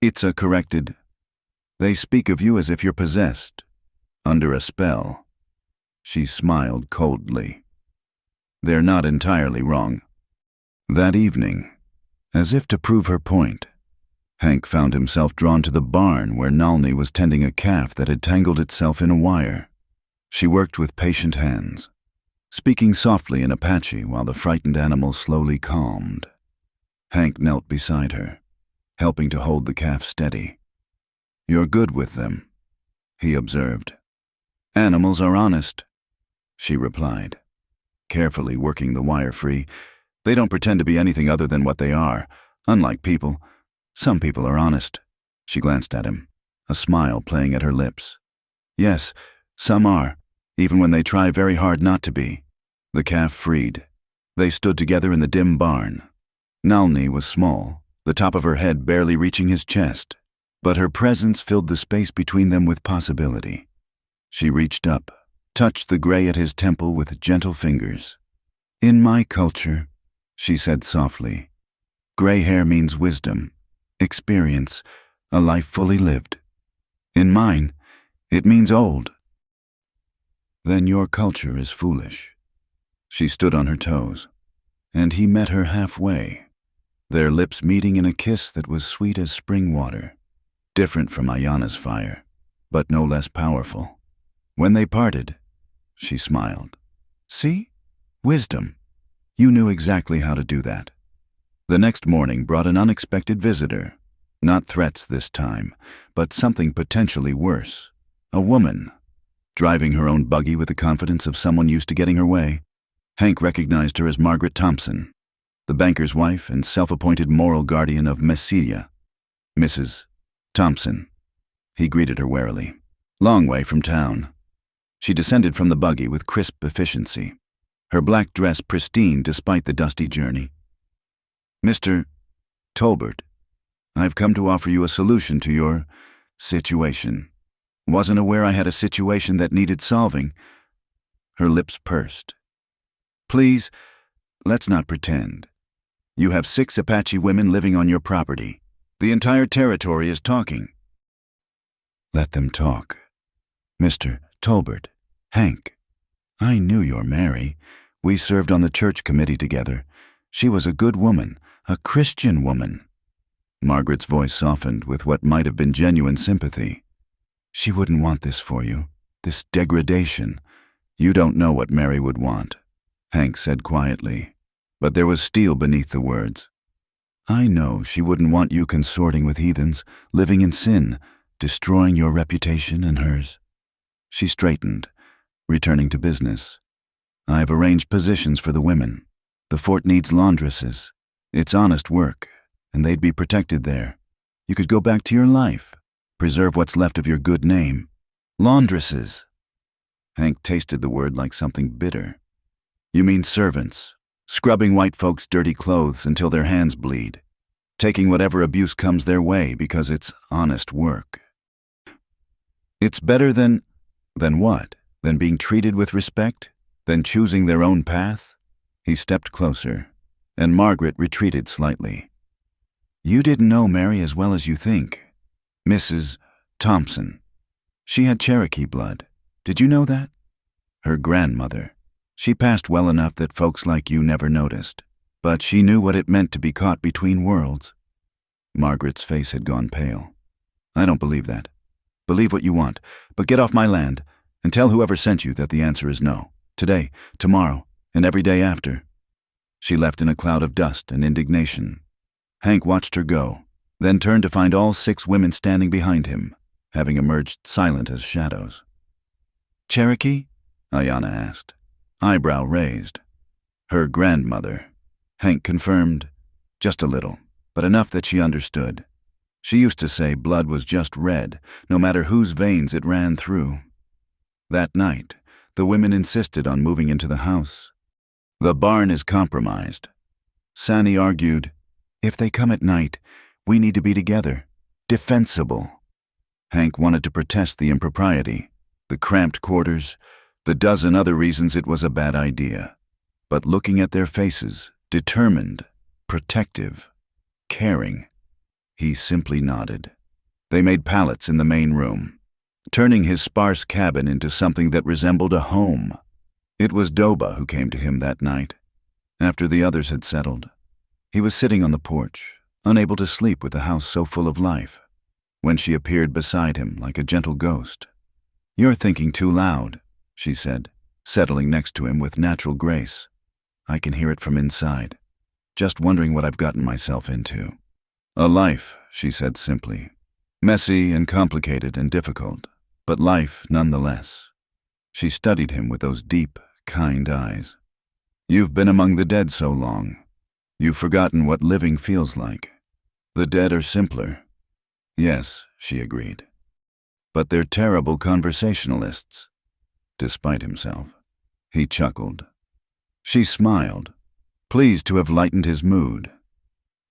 Itza corrected. "They speak of you as if you're possessed, under a spell." She smiled coldly. "They're not entirely wrong." That evening, as if to prove her point, Hank found himself drawn to the barn where Nalni was tending a calf that had tangled itself in a wire. She worked with patient hands, speaking softly in Apache while the frightened animal slowly calmed. Hank knelt beside her, helping to hold the calf steady. "You're good with them," he observed. "Animals are honest," she replied, carefully working the wire free. "They don't pretend to be anything other than what they are, unlike people. Some people are honest." She glanced at him, a smile playing at her lips. "Yes, some are, even when they try very hard not to be." The calf freed. They stood together in the dim barn. Nalni was small, the top of her head barely reaching his chest, but her presence filled the space between them with possibility. She reached up, touched the gray at his temple with gentle fingers. "In my culture," she said softly, "gray hair means wisdom, experience, a life fully lived. In mine, it means old." "Then your culture is foolish." She stood on her toes, and he met her halfway, their lips meeting in a kiss that was sweet as spring water, different from Ayana's fire, but no less powerful. When they parted, she smiled. "See? Wisdom. You knew exactly how to do that." The next morning brought an unexpected visitor. Not threats this time, but something potentially worse. A woman, driving her own buggy with the confidence of someone used to getting her way. Hank recognized her as Margaret Thompson, the banker's wife and self-appointed moral guardian of Messilia. "Mrs. Thompson." He greeted her warily. "Long way from town." She descended from the buggy with crisp efficiency, her black dress pristine despite the dusty journey. "Mr. Tolbert, I've come to offer you a solution to your situation. Wasn't aware I had a situation that needed solving." Her lips pursed. Please, let's not pretend. You have 6 Apache women living on your property. The entire territory is talking. Let them talk. Mr. Tolbert, Hank, I knew your Mary. We served on the church committee together. She was a good woman, a Christian woman. Margaret's voice softened with what might have been genuine sympathy. She wouldn't want this for you, this degradation. You don't know what Mary would want, Hank said quietly, but there was steel beneath the words. I know she wouldn't want you consorting with heathens, living in sin, destroying your reputation and hers. She straightened, returning to business. I've arranged positions for the women. The fort needs laundresses. It's honest work, and they'd be protected there. You could go back to your life, preserve what's left of your good name. Laundresses. Hank tasted the word like something bitter. You mean servants, scrubbing white folks' dirty clothes until their hands bleed, taking whatever abuse comes their way because it's honest work. It's better than what? Than being treated with respect? Than choosing their own path? He stepped closer, and Margaret retreated slightly. You didn't know Mary as well as you think. Mrs. Thompson. She had Cherokee blood. Did you know that? Her grandmother. She passed well enough that folks like you never noticed, but she knew what it meant to be caught between worlds. Margaret's face had gone pale. I don't believe that. Believe what you want, but get off my land, and tell whoever sent you that the answer is no. Today, tomorrow, and every day after. She left in a cloud of dust and indignation. Hank watched her go, then turned to find all 6 women standing behind him, having emerged silent as shadows. Cherokee? Ayanna asked, eyebrow raised. Her grandmother. Hank confirmed, just a little, but enough that she understood. She used to say blood was just red, no matter whose veins it ran through. That night, the women insisted on moving into the house. The barn is compromised. Sani argued, if they come at night, we need to be together, defensible. Hank wanted to protest the impropriety, the cramped quarters, the dozen other reasons it was a bad idea. But looking at their faces, determined, protective, caring, he simply nodded. They made pallets in the main room, turning his sparse cabin into something that resembled a home. It was Doba who came to him that night, after the others had settled. He was sitting on the porch, unable to sleep with the house so full of life, when she appeared beside him like a gentle ghost. You're thinking too loud, she said, settling next to him with natural grace. I can hear it from inside, just wondering what I've gotten myself into. A life, she said simply. Messy and complicated and difficult, but life nonetheless. She studied him with those deep, kind eyes. You've been among the dead so long. You've forgotten what living feels like. The dead are simpler. Yes, she agreed. But they're terrible conversationalists. Despite himself, he chuckled. She smiled, pleased to have lightened his mood.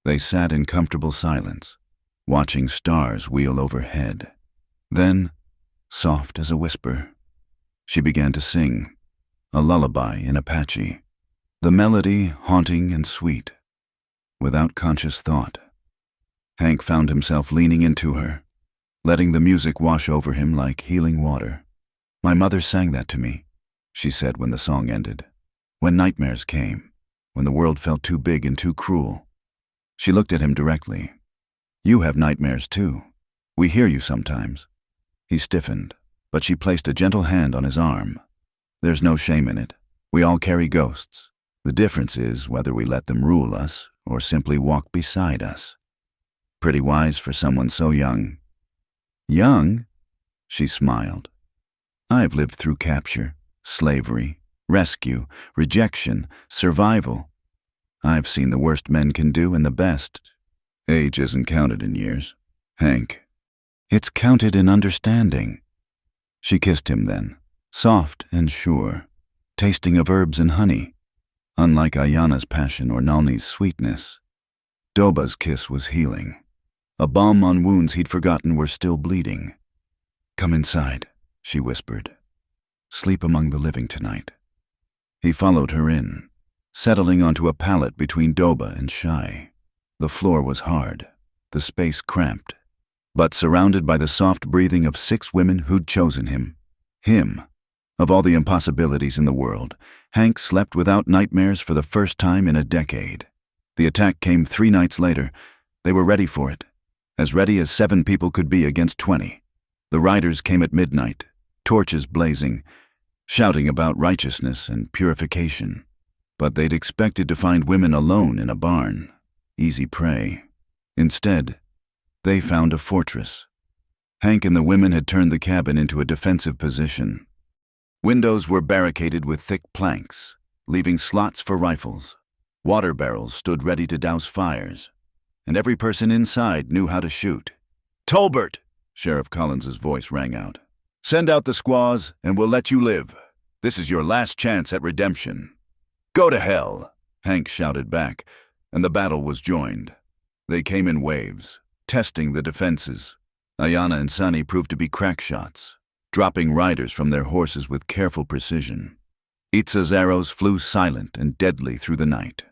They sat in comfortable silence, watching stars wheel overhead. Then, soft as a whisper, she began to sing, a lullaby in Apache, the melody haunting and sweet, without conscious thought. Hank found himself leaning into her, letting the music wash over him like healing water. My mother sang that to me, she said when the song ended, when nightmares came, when the world felt too big and too cruel. She looked at him directly. You have nightmares too. We hear you sometimes. He stiffened, but she placed a gentle hand on his arm. There's no shame in it. We all carry ghosts. The difference is whether we let them rule us or simply walk beside us. Pretty wise for someone so young. Young? She smiled. I've lived through capture, slavery, rescue, rejection, survival. I've seen the worst men can do and the best. Age isn't counted in years, Hank. It's counted in understanding. She kissed him then, soft and sure, tasting of herbs and honey, unlike Ayanna's passion or Nalni's sweetness. Doba's kiss was healing. A balm on wounds he'd forgotten were still bleeding. Come inside, she whispered. Sleep among the living tonight. He followed her in, settling onto a pallet between Doba and Shai. The floor was hard, the space cramped, but surrounded by the soft breathing of 6 women who'd chosen him. Him. Of all the impossibilities in the world, Hank slept without nightmares for the first time in a decade. The attack came 3 nights later. They were ready for it, as ready as 7 people could be against 20. The riders came at midnight, torches blazing, shouting about righteousness and purification. But they'd expected to find women alone in a barn, easy prey. Instead, they found a fortress. Hank and the women had turned the cabin into a defensive position. Windows were barricaded with thick planks, leaving slots for rifles. Water barrels stood ready to douse fires, and every person inside knew how to shoot. "Tolbert!" Sheriff Collins's voice rang out. "Send out the squaws, and we'll let you live. This is your last chance at redemption." "Go to hell!" Hank shouted back, and the battle was joined. They came in waves, testing the defenses. Ayanna and Sunny proved to be crack shots, dropping riders from their horses with careful precision. Itza's arrows flew silent and deadly through the night.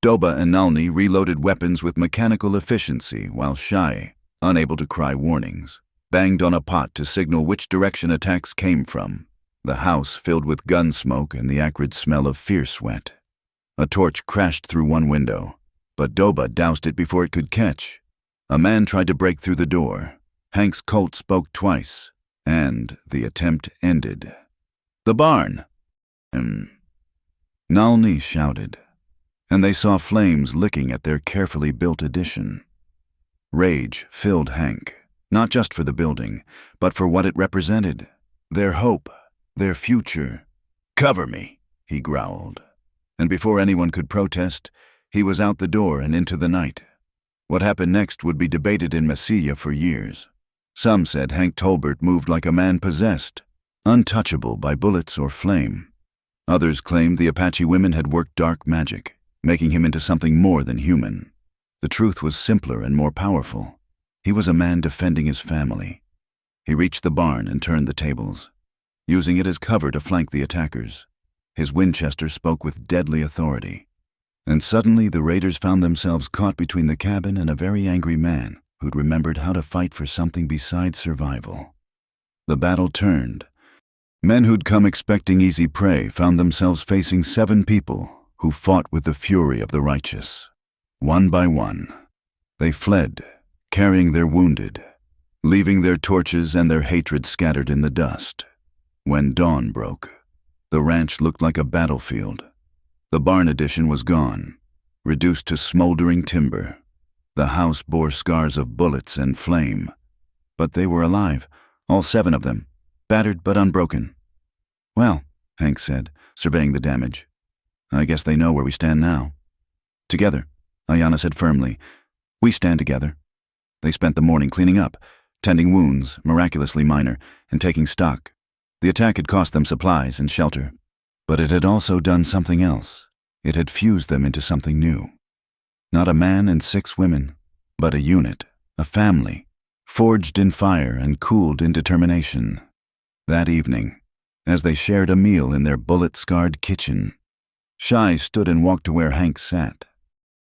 Doba and Nalni reloaded weapons with mechanical efficiency, while Shai, unable to cry warnings, banged on a pot to signal which direction attacks came from. The house filled with gun smoke and the acrid smell of fierce sweat. A torch crashed through one window, but Doba doused it before it could catch. A man tried to break through the door. Hank's Colt spoke twice, and the attempt ended. "The barn!" Nalni shouted, and they saw flames licking at their carefully built addition. Rage filled Hank, not just for the building, but for what it represented. Their hope, their future. "Cover me," he growled. And before anyone could protest, he was out the door and into the night. What happened next would be debated in Massilia for years. Some said Hank Tolbert moved like a man possessed, untouchable by bullets or flame. Others claimed the Apache women had worked dark magic, making him into something more than human. The truth was simpler and more powerful. He was a man defending his family. He reached the barn and turned the tables, using it as cover to flank the attackers. His Winchester spoke with deadly authority. And suddenly the raiders found themselves caught between the cabin and a very angry man who'd remembered how to fight for something besides survival. The battle turned. Men who'd come expecting easy prey found themselves facing 7 people who fought with the fury of the righteous. One by one, they fled, carrying their wounded, leaving their torches and their hatred scattered in the dust. When dawn broke, the ranch looked like a battlefield. The barn addition was gone, reduced to smoldering timber. The house bore scars of bullets and flame. But they were alive, all 7 of them, battered but unbroken. "Well," Hank said, surveying the damage, "I guess they know where we stand now." "Together," Ayanna said firmly. "We stand together." They spent the morning cleaning up, tending wounds, miraculously minor, and taking stock. The attack had cost them supplies and shelter, but it had also done something else. It had fused them into something new. Not a man and 6 women, but a unit, a family, forged in fire and cooled in determination. That evening, as they shared a meal in their bullet-scarred kitchen, Shai stood and walked to where Hank sat.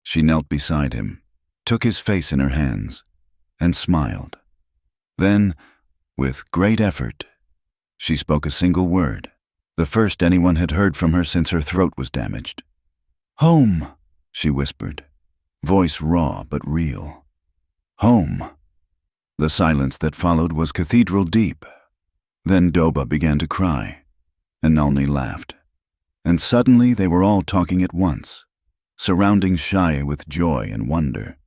She knelt beside him, took his face in her hands, and smiled. Then, with great effort, she spoke a single word, the first anyone had heard from her since her throat was damaged. "Home," she whispered, voice raw but real. "Home." The silence that followed was cathedral deep. Then Doba began to cry, and Nalni laughed. And suddenly they were all talking at once, surrounding Shai with joy and wonder.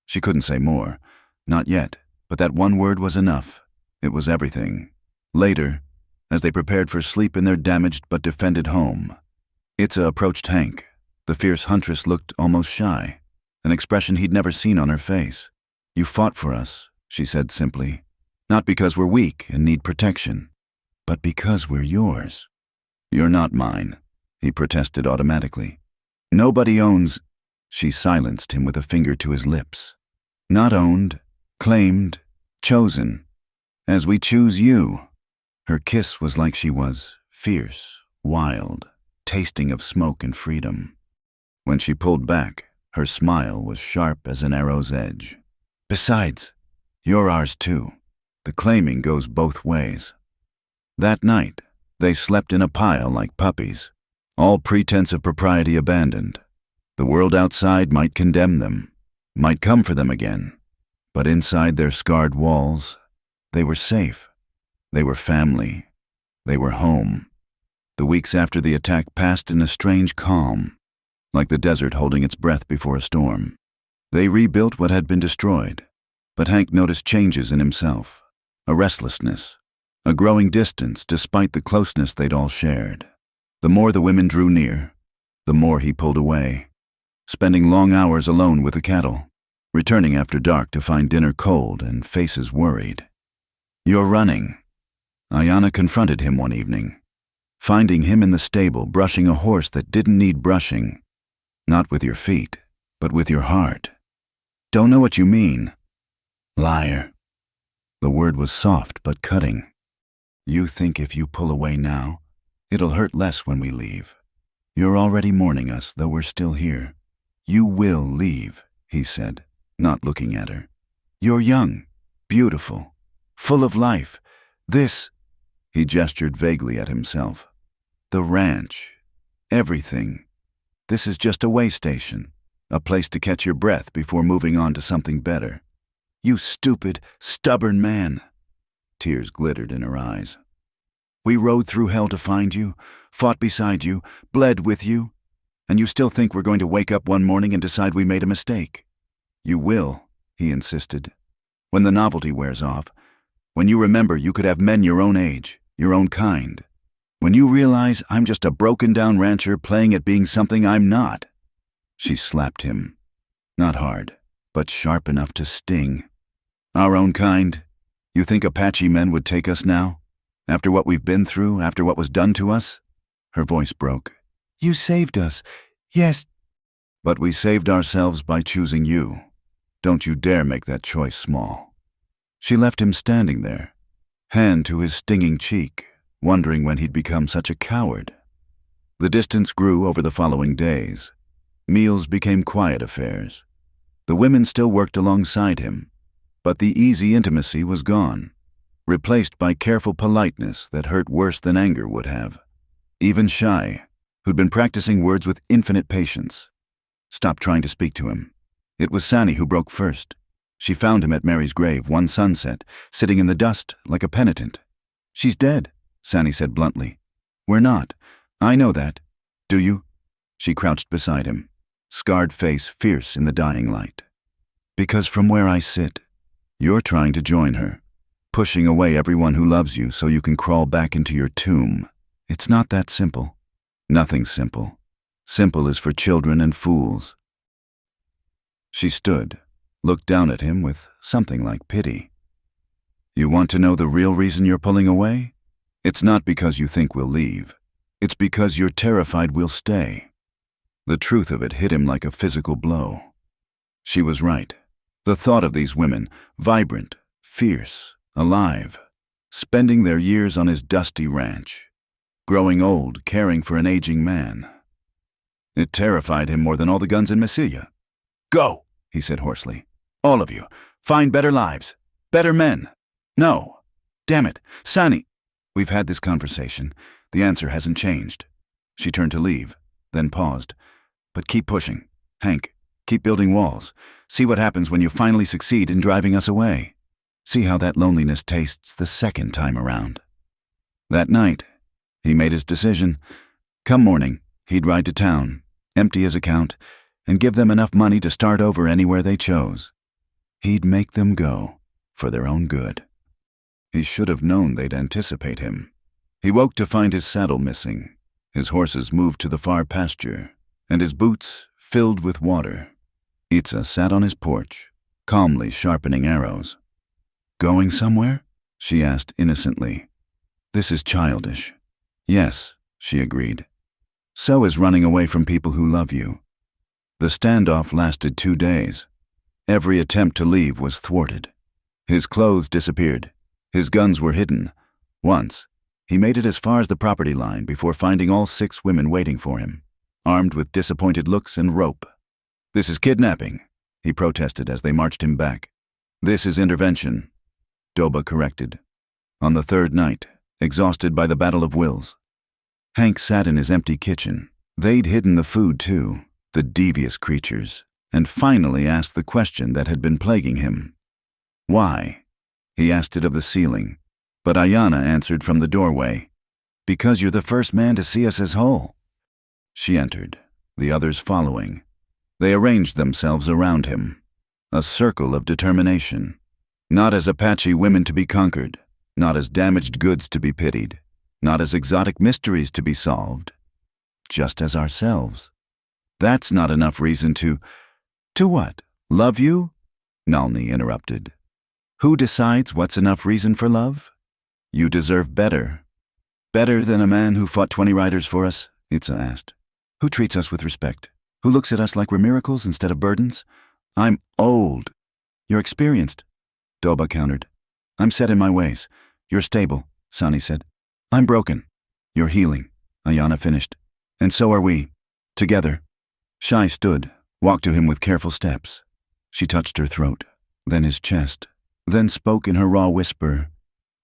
She couldn't say more, not yet, but that one word was enough. It was everything. Later, as they prepared for sleep in their damaged but defended home, Itza approached Hank. The fierce huntress looked almost shy, an expression he'd never seen on her face. "You fought for us," she said simply, "not because we're weak and need protection, but because we're yours." "You're not mine," he protested automatically. "Nobody owns—" She silenced him with a finger to his lips. "Not owned, claimed, chosen, as we choose you." Her kiss was like she was, fierce, wild, tasting of smoke and freedom. When she pulled back, her smile was sharp as an arrow's edge. Besides, you're ours too. The claiming goes both ways. That night, they slept in a pile like puppies, all pretense of propriety abandoned. The world outside might condemn them, might come for them again, but inside their scarred walls, they were safe. They were family. They were home. The weeks after the attack passed in a strange calm, like the desert holding its breath before a storm. They rebuilt what had been destroyed, but Hank noticed changes in himself, a restlessness, a growing distance despite the closeness they'd all shared. The more the women drew near, the more he pulled away, spending long hours alone with the cattle, returning after dark to find dinner cold and faces worried. "You're running." Ayanna confronted him one evening, finding him in the stable brushing a horse that didn't need brushing, not with your feet, but with your heart. "Don't know what you mean." "Liar." The word was soft but cutting. "You think if you pull away now, it'll hurt less when we leave. You're already mourning us, though we're still here. You will leave," he said, not looking at her. "You're young, beautiful, full of life. This," he gestured vaguely at himself, "the ranch, everything. This is just a way station, a place to catch your breath before moving on to something better. You stupid, stubborn man." Tears glittered in her eyes. "We rode through hell to find you, fought beside you, bled with you, and you still think we're going to wake up one morning and decide we made a mistake. You will," he insisted, "when the novelty wears off, when you remember you could have men your own age, your own kind, when you realize I'm just a broken-down rancher playing at being something I'm not." She slapped him, not hard, but sharp enough to sting. "Our own kind? You think Apache men would take us now? After what we've been through, after what was done to us?" Her voice broke. "You saved us. Yes." "But we saved ourselves by choosing you. Don't you dare make that choice small." She left him standing there, hand to his stinging cheek, wondering when he'd become such a coward. The distance grew over the following days. Meals became quiet affairs. The women still worked alongside him, but the easy intimacy was gone, replaced by careful politeness that hurt worse than anger would have. Even Shai, who'd been practicing words with infinite patience, stopped trying to speak to him. It was Sani who broke first. She found him at Mary's grave one sunset, sitting in the dust like a penitent. "She's dead," Sani said bluntly. "We're not. I know that. Do you?" She crouched beside him, scarred face fierce in the dying light. "Because from where I sit, you're trying to join her, pushing away everyone who loves you so you can crawl back into your tomb. It's not that simple. Nothing's simple. Simple is for children and fools." She stood, looked down at him with something like pity. "You want to know the real reason you're pulling away? It's not because you think we'll leave. It's because you're terrified we'll stay." The truth of it hit him like a physical blow. She was right. The thought of these women, vibrant, fierce, alive, spending their years on his dusty ranch, growing old, caring for an aging man. It terrified him more than all the guns in Massilia. "Go," he said hoarsely. "All of you. Find better lives. Better men." "No. Damn it. Sani." "We've had this conversation. The answer hasn't changed." She turned to leave, then paused. "But keep pushing. Hank, keep building walls. See what happens when you finally succeed in driving us away. See how that loneliness tastes the second time around." That night, he made his decision. Come morning, he'd ride to town, empty his account, and give them enough money to start over anywhere they chose. He'd make them go, for their own good. He should have known they'd anticipate him. He woke to find his saddle missing, his horses moved to the far pasture, and his boots filled with water. Itza sat on his porch, calmly sharpening arrows. "Going somewhere?" she asked innocently. "This is childish." "Yes," she agreed. "So is running away from people who love you." The standoff lasted 2 days. Every attempt to leave was thwarted. His clothes disappeared. His guns were hidden. Once, He made it as far as the property line before finding all 6 women waiting for him, armed with disappointed looks and rope. "This is kidnapping," he protested as they marched him back. "This is intervention," Doba corrected. On the 3rd night, exhausted by the battle of wills, Hank sat in his empty kitchen. They'd hidden the food too, the devious creatures, and finally asked the question that had been plaguing him. "Why?" He asked it of the ceiling, but Ayana answered from the doorway, "Because you're the first man to see us as whole." She entered, the others following. They arranged themselves around him, a circle of determination. Not as Apache women to be conquered, not as damaged goods to be pitied, not as exotic mysteries to be solved, just as ourselves. "That's not enough reason to what? Love you?" Nalini interrupted. "Who decides what's enough reason for love? You deserve better." "Better than a man who fought 20 riders for us?" Itza asked. "Who treats us with respect? Who looks at us like we're miracles instead of burdens?" "I'm old." "You're experienced," Doba countered. "I'm set in my ways. You're stable," Sani said. "I'm broken." "You're healing," Ayana finished. "And so are we. Together." Shai stood, walked to him with careful steps. She touched her throat, then his chest, then spoke in her raw whisper.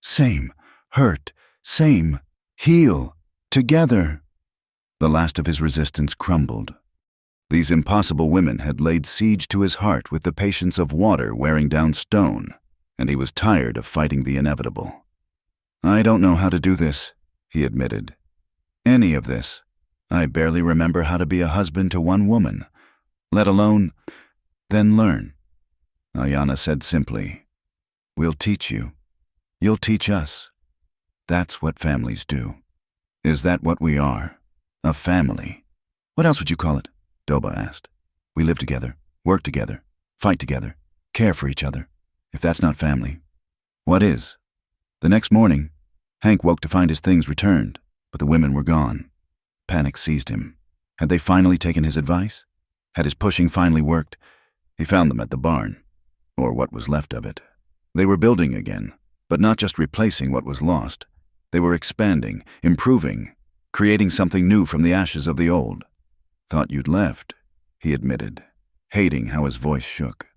"Same. Hurt. Same. Heal. Together." The last of his resistance crumbled. These impossible women had laid siege to his heart with the patience of water wearing down stone, and he was tired of fighting the inevitable. "I don't know how to do this," he admitted. "Any of this. I barely remember how to be a husband to one woman, let alone, then learn." Ayana said simply, "We'll teach you. You'll teach us. That's what families do." "Is that what we are? A family?" "What else would you call it?" Doba asked. "We live together, work together, fight together, care for each other. If that's not family, what is?" The next morning, Hank woke to find his things returned, but the women were gone. Panic seized him. Had they finally taken his advice? Had his pushing finally worked? He found them at the barn, or what was left of it. They were building again, but not just replacing what was lost. They were expanding, improving, creating something new from the ashes of the old. "Thought you'd left," he admitted, hating how his voice shook.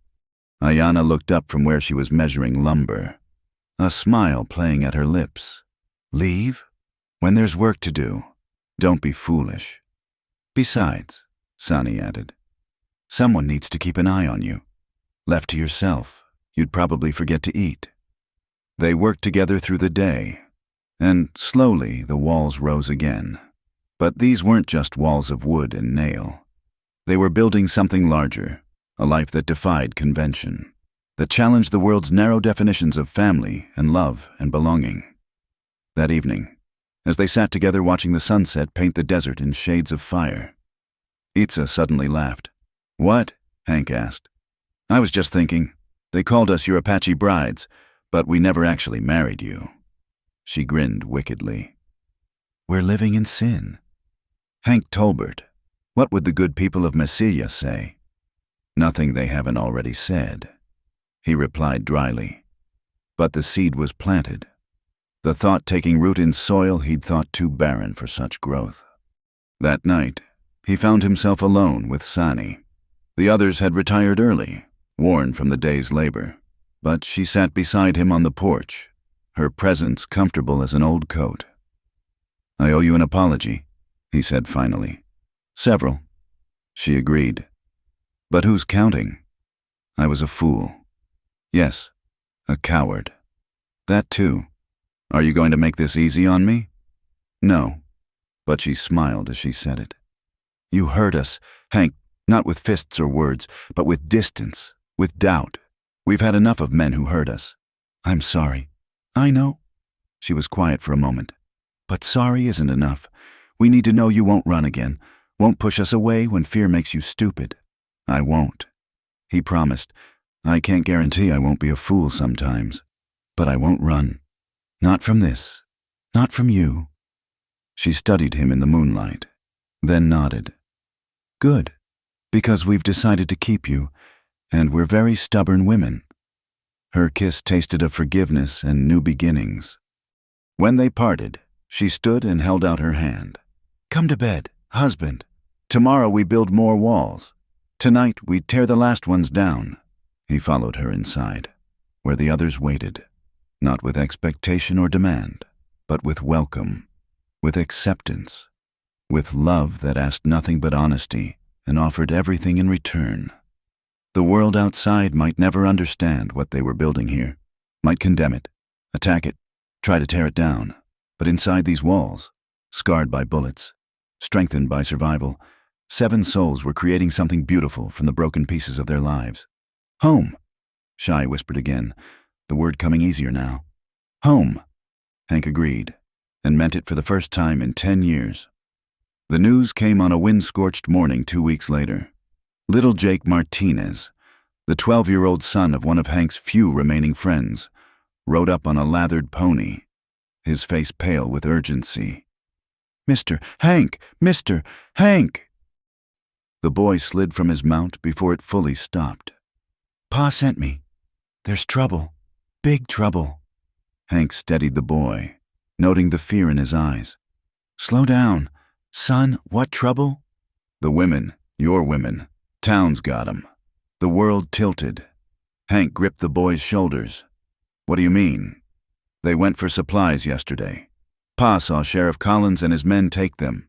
Ayana looked up from where she was measuring lumber, a smile playing at her lips. "Leave? When there's work to do. Don't be foolish. Besides," Sani added, "someone needs to keep an eye on you. Left to yourself, you'd probably forget to eat." They worked together through the day, and slowly the walls rose again. But these weren't just walls of wood and nail. They were building something larger, a life that defied convention, that challenged the world's narrow definitions of family and love and belonging. That evening, as they sat together watching the sunset paint the desert in shades of fire, Itza suddenly laughed. "What?" Hank asked. "I was just thinking, they called us your Apache brides, but we never actually married you." She grinned wickedly. "We're living in sin." Hank Tolbert, what would the good people of Massilia say? "Nothing they haven't already said," he replied dryly. But the seed was planted, the thought taking root in soil he'd thought too barren for such growth. That night, he found himself alone with Sani. The others had retired early, worn from the day's labor, but she sat beside him on the porch, her presence comfortable as an old coat. "I owe you an apology," he said finally. "Several," she agreed. "But who's counting? I was a fool. Yes, a coward. That too. Are you going to make this easy on me?" "No," but she smiled as she said it. "You hurt us, Hank, not with fists or words, but with distance, with doubt. We've had enough of men who hurt us. I'm sorry." "I know." She was quiet for a moment. "But sorry isn't enough. We need to know you won't run again, won't push us away when fear makes you stupid." "I won't," he promised. "I can't guarantee I won't be a fool sometimes, but I won't run. Not from this, not from you." She studied him in the moonlight, then nodded. "Good, because we've decided to keep you, and we're very stubborn women." Her kiss tasted of forgiveness and new beginnings. When they parted, She stood and held out her hand. "Come to bed, husband. Tomorrow we build more walls. Tonight we tear the last ones down." He followed her inside, where the others waited, not with expectation or demand, but with welcome, with acceptance, with love that asked nothing but honesty and offered everything in return. The world outside might never understand what they were building here, might condemn it, attack it, try to tear it down. But inside these walls, scarred by bullets, strengthened by survival, 7 souls were creating something beautiful from the broken pieces of their lives. "Home," Shai whispered again, the word coming easier now. "Home," Hank agreed, and meant it for the first time in 10 years. The news came on a wind-scorched morning 2 weeks later. Little Jake Martinez, the 12-year-old son of one of Hank's few remaining friends, rode up on a lathered pony, his face pale with urgency. "Mr. Hank! Mr. Hank!" The boy slid from his mount before it fully stopped. "Pa sent me. There's trouble. Big trouble." Hank steadied the boy, noting the fear in his eyes. "Slow down. Son, what trouble?" "The women, your women. Town's got 'em." The world tilted. Hank gripped the boy's shoulders. "What do you mean?" "They went for supplies yesterday. Pa saw Sheriff Collins and his men take them.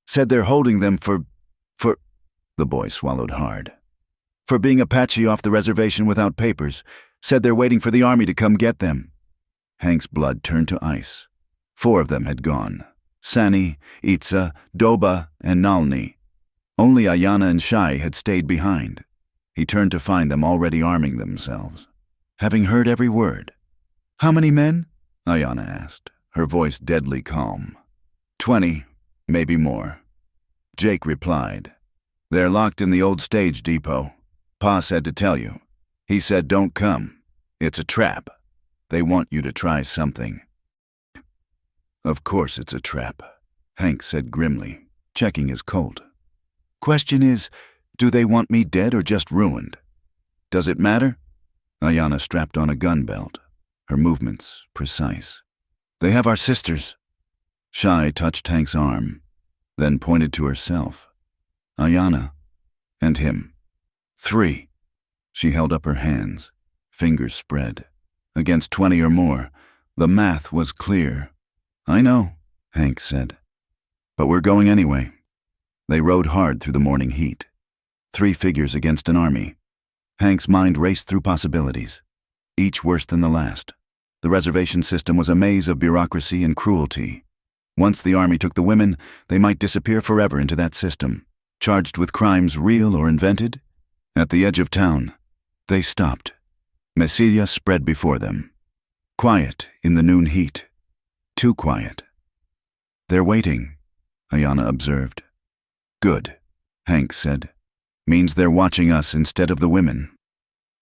Said they're holding them for... The boy swallowed hard. "For being Apache off the reservation without papers. Said they're waiting for the army to come get them." Hank's blood turned to ice. 4 of them had gone. Sani, Itza, Doba, and Nalni. Only Ayana and Shai had stayed behind. He turned to find them already arming themselves, having heard every word. "How many men?" Ayana asked, her voice deadly calm. 20, maybe more." Jake replied. "They're locked in the old stage depot. Pa said to tell you. He said don't come. It's a trap. They want you to try something." "Of course it's a trap," Hank said grimly, checking his Colt. "Question is, do they want me dead or just ruined?" "Does it matter?" Ayana strapped on a gun belt, her movements precise. "They have our sisters." Shai touched Hank's arm, then pointed to herself. "Ayana. And him. 3. She held up her hands, fingers spread. "Against 20 or more. The math was clear." "I know," Hank said. "But we're going anyway." They rode hard through the morning heat. 3 figures against an army. Hank's mind raced through possibilities, each worse than the last. The reservation system was a maze of bureaucracy and cruelty. Once the army took the women, they might disappear forever into that system, charged with crimes real or invented. At the edge of town, they stopped. Mesilla spread before them. Quiet in the noon heat. Too quiet. "They're waiting," Ayana observed. "Good," Hank said. "Means they're watching us instead of the women."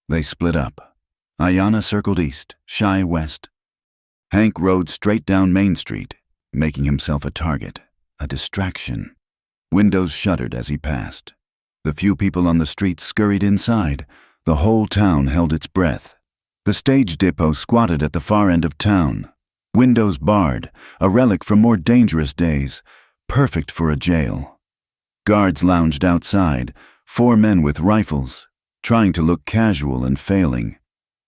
They split up. Ayana circled east, Shai west. Hank rode straight down Main Street, making himself a target, a distraction. Windows shuttered as he passed. The few people on the street scurried inside. The whole town held its breath. The stage depot squatted at the far end of town. Windows barred, a relic from more dangerous days, perfect for a jail. Guards lounged outside, 4 men with rifles, trying to look casual and failing.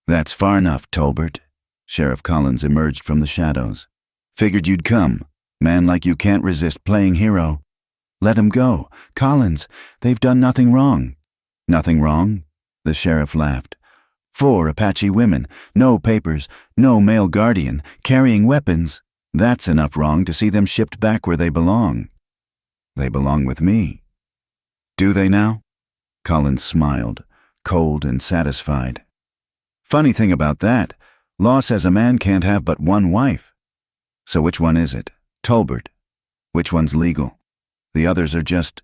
"That's far enough, Tolbert." Sheriff Collins emerged from the shadows. "Figured you'd come. Man like you can't resist playing hero." "Let 'em go. Collins, they've done nothing wrong." "Nothing wrong?" The sheriff laughed. 4 Apache women, no papers, no male guardian, carrying weapons. That's enough wrong to see them shipped back where they belong." "They belong with me." "Do they now?" Collins smiled, cold and satisfied. "Funny thing about that, law says a man can't have but 1 wife. So which one is it? Tolbert. Which one's legal? The others are just...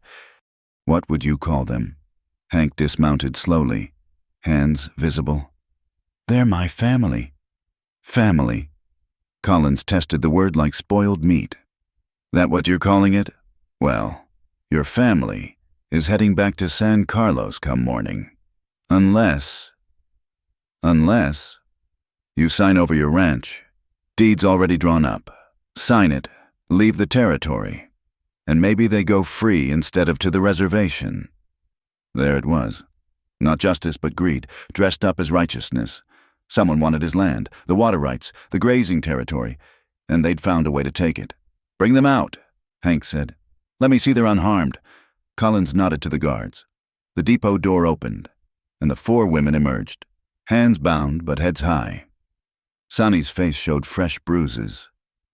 What would you call them?" Hank dismounted slowly, hands visible. "They're my family." "Family." Collins tested the word like spoiled meat. "That what you're calling it? Well, your family is heading back to San Carlos come morning. Unless you sign over your ranch. Deed's already drawn up. Sign it, Leave the territory, and maybe they go free instead of to the reservation. There it was. Not justice, but greed, dressed up as righteousness. Someone wanted his land, the water rights, the grazing territory, and they'd found a way to take it. Bring them out, Hank said. Let me see they're unharmed. Collins nodded to the guards. The depot door opened, and the 4 women emerged, hands bound but heads high. Sonny's face showed fresh bruises.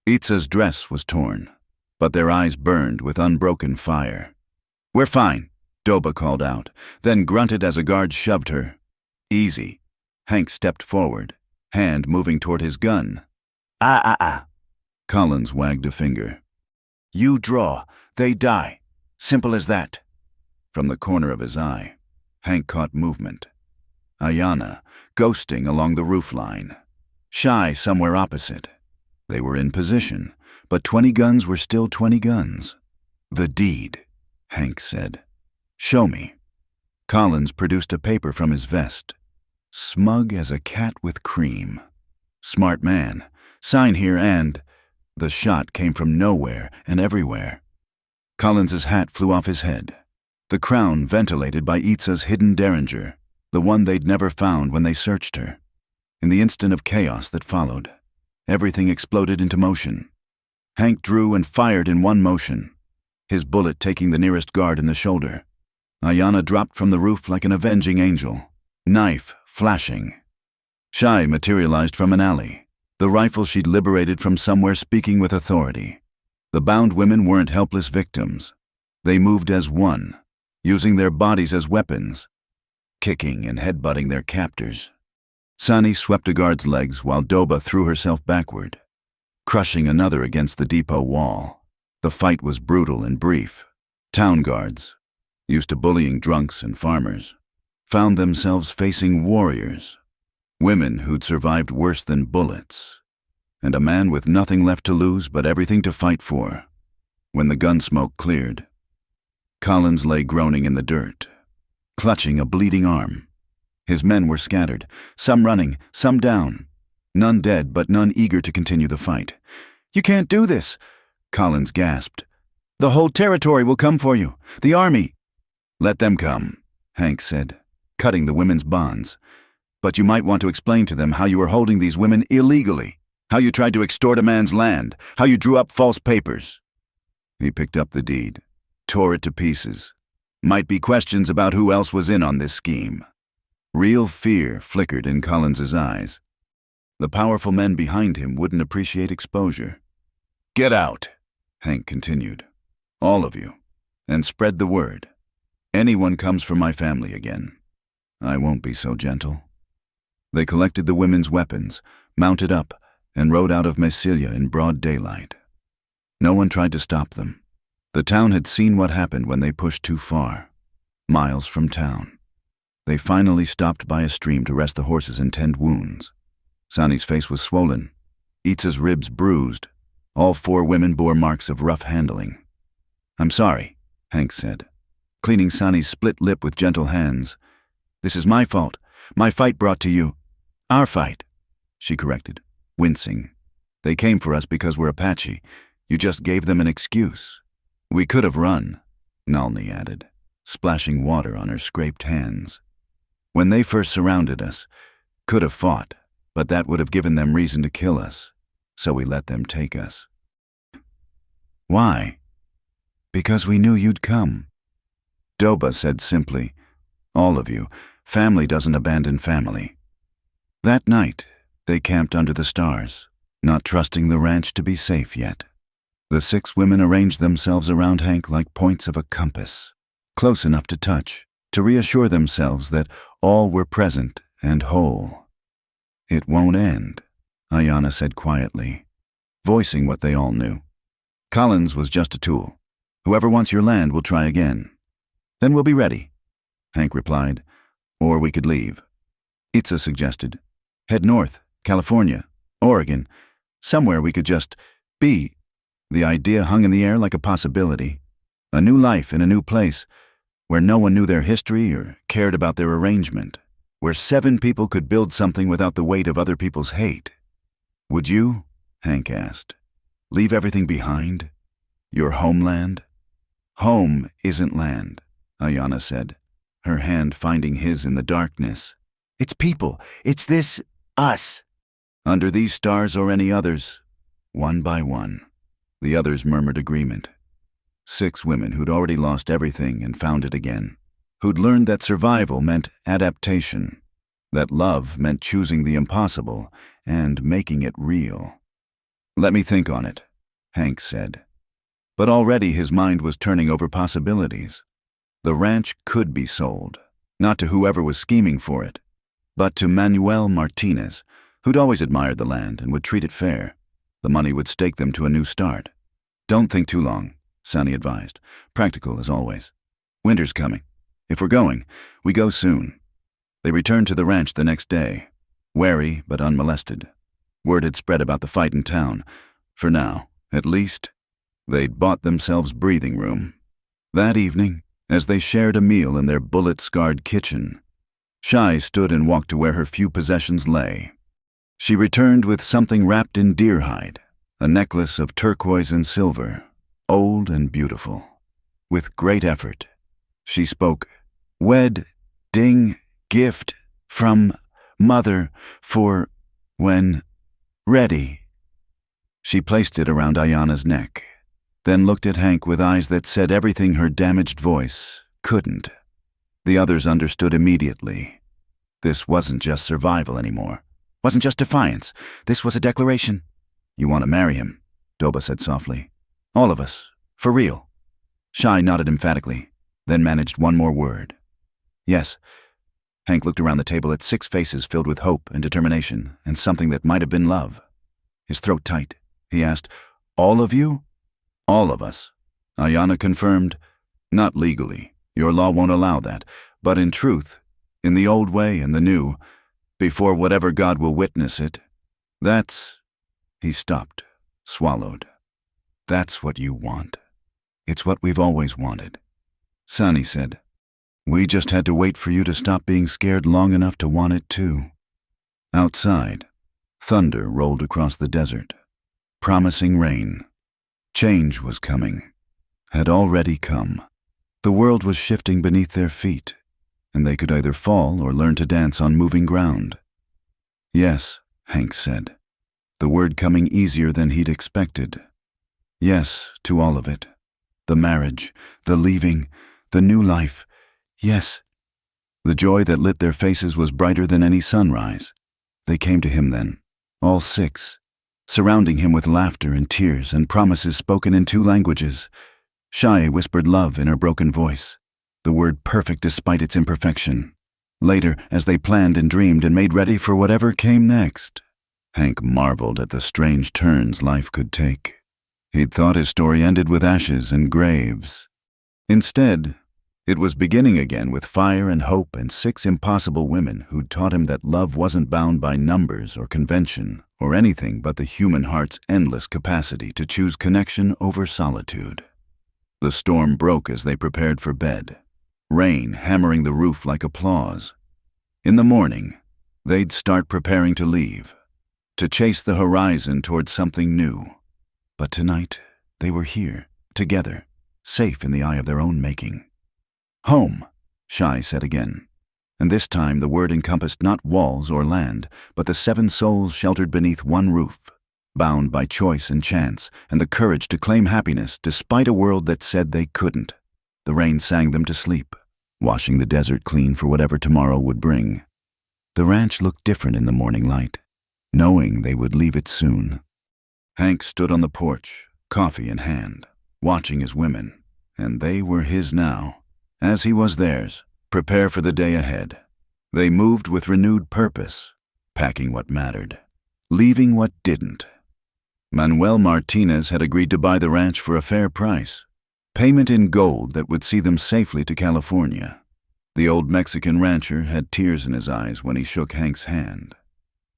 Itza's dress was torn, but their eyes burned with unbroken fire. We're fine, Doba called out, then grunted as a guard shoved her. Easy. Hank stepped forward, hand moving toward his gun. Collins wagged a finger. You draw, they die. Simple as that. From the corner of his eye, Hank caught movement. Ayanna, ghosting along the roofline. Shy somewhere opposite. They were in position, but 20 guns were still 20 guns. The deed, Hank said. Show me. Collins produced a paper from his vest. Smug as a cat with cream. Smart man. Sign here and... The shot came from nowhere and everywhere. Collins's hat flew off his head. The crown ventilated by Itza's hidden derringer, the one they'd never found when they searched her. In the instant of chaos that followed, everything exploded into motion. Hank drew and fired in one motion, his bullet taking the nearest guard in the shoulder. Ayanna dropped from the roof like an avenging angel, knife flashing. Shy materialized from an alley, the rifle she'd liberated from somewhere speaking with authority. The bound women weren't helpless victims. They moved as one, using their bodies as weapons, kicking and headbutting their captors. Sonny swept a guard's legs while Doba threw herself backward, crushing another against the depot wall. The fight was brutal and brief. Town guards, used to bullying drunks and farmers, found themselves facing warriors, women who'd survived worse than bullets, and a man with nothing left to lose but everything to fight for. When the gun smoke cleared, Collins lay groaning in the dirt, clutching a bleeding arm. His men were scattered, some running, some down. None dead, but none eager to continue the fight. You can't do this, Collins gasped. The whole territory will come for you. The army. Let them come, Hank said, cutting the women's bonds. But you might want to explain to them how you were holding these women illegally, how you tried to extort a man's land, how you drew up false papers. He picked up the deed, tore it to pieces. Might be questions about who else was in on this scheme. Real fear flickered in Collins's eyes. The powerful men behind him wouldn't appreciate exposure. Get out, Hank continued. All of you. And spread the word. Anyone comes for my family again, I won't be so gentle. They collected the women's weapons, mounted up, and rode out of Mesilia in broad daylight. No one tried to stop them. The town had seen what happened when they pushed too far, miles from town. They finally stopped by a stream to rest the horses and tend wounds. Sonny's face was swollen, Itza's ribs bruised. All 4 women bore marks of rough handling. I'm sorry, Hank said, cleaning Sonny's split lip with gentle hands. This is my fault. My fight brought to you. Our fight, she corrected, wincing. They came for us because we're Apache. You just gave them an excuse. We could have run, Nalni added, splashing water on her scraped hands. When they first surrounded us, could have fought, but that would have given them reason to kill us, so we let them take us. Why? Because we knew you'd come. Doba said simply, all of you, family doesn't abandon family. That night, they camped under the stars, not trusting the ranch to be safe yet. The 6 women arranged themselves around Hank like points of a compass, close enough to touch, to reassure themselves that all were present and whole. It won't end, Ayanna said quietly, voicing what they all knew. Collins was just a tool. Whoever wants your land will try again. Then we'll be ready, Hank replied, or we could leave. Itza suggested. Head north, California, Oregon, somewhere we could just be. The idea hung in the air like a possibility. A new life in a new place, where no one knew their history or cared about their arrangement, where 7 people could build something without the weight of other people's hate. Would you, Hank asked, leave everything behind? Your homeland? Home isn't land, Ayanna said, her hand finding his in the darkness. It's people. It's this us. Under these stars or any others, one by one. The others murmured agreement. 6 women who'd already lost everything and found it again, who'd learned that survival meant adaptation, that love meant choosing the impossible and making it real. Let me think on it, Hank said. But already his mind was turning over possibilities. The ranch could be sold, not to whoever was scheming for it, but to Manuel Martinez, who'd always admired the land and would treat it fair. The money would stake them to a new start. Don't think too long, Sonny advised, practical as always. Winter's coming. If we're going, we go soon. They returned to the ranch the next day, wary but unmolested. Word had spread about the fight in town. For now, at least, they'd bought themselves breathing room. That evening, as they shared a meal in their bullet-scarred kitchen, Shai stood and walked to where her few possessions lay. She returned with something wrapped in deer hide, a necklace of turquoise and silver, old and beautiful. With great effort, she spoke, "Wedding gift from mother for when ready." She placed it around Ayanna's neck, then looked at Hank with eyes that said everything her damaged voice couldn't. The others understood immediately. This wasn't just survival anymore. Wasn't just defiance. This was a declaration. "You want to marry him," Doba said softly. "All of us. For real." Shai nodded emphatically, then managed one more word. "Yes." Hank looked around the table at 6 faces filled with hope and determination and something that might have been love. His throat tight. He asked, "All of you?" "All of us," Ayanna confirmed. "Not legally. Your law won't allow that. But in truth, in the old way and the new, before whatever God will witness it, that's—" He stopped, swallowed. "That's what you want. It's what we've always wanted." Sani said, "We just had to wait for you to stop being scared long enough to want it too." Outside, thunder rolled across the desert, promising rain. Change was coming, had already come. The world was shifting beneath their feet, and they could either fall or learn to dance on moving ground. "Yes," Hank said, the word coming easier than he'd expected. Yes to all of it. The marriage, the leaving, the new life. Yes. The joy that lit their faces was brighter than any sunrise. They came to him then, all 6, surrounding him with laughter and tears and promises spoken in 2 languages. Shai whispered love in her broken voice, the word perfect despite its imperfection. Later, as they planned and dreamed and made ready for whatever came next, Hank marveled at the strange turns life could take. He'd thought his story ended with ashes and graves. Instead, it was beginning again with fire and hope and 6 impossible women who'd taught him that love wasn't bound by numbers or convention or anything but the human heart's endless capacity to choose connection over solitude. The storm broke as they prepared for bed, rain hammering the roof like applause. In the morning, they'd start preparing to leave, to chase the horizon toward something new. But tonight, they were here, together, safe in the eye of their own making. "Home," Shai said again, and this time the word encompassed not walls or land, but the 7 souls sheltered beneath one roof, bound by choice and chance and the courage to claim happiness despite a world that said they couldn't. The rain sang them to sleep, washing the desert clean for whatever tomorrow would bring. The ranch looked different in the morning light, knowing they would leave it soon. Hank stood on the porch, coffee in hand, watching his women, and they were his now, as he was theirs, prepare for the day ahead. They moved with renewed purpose, packing what mattered, leaving what didn't. Manuel Martinez had agreed to buy the ranch for a fair price, payment in gold that would see them safely to California. The old Mexican rancher had tears in his eyes when he shook Hank's hand.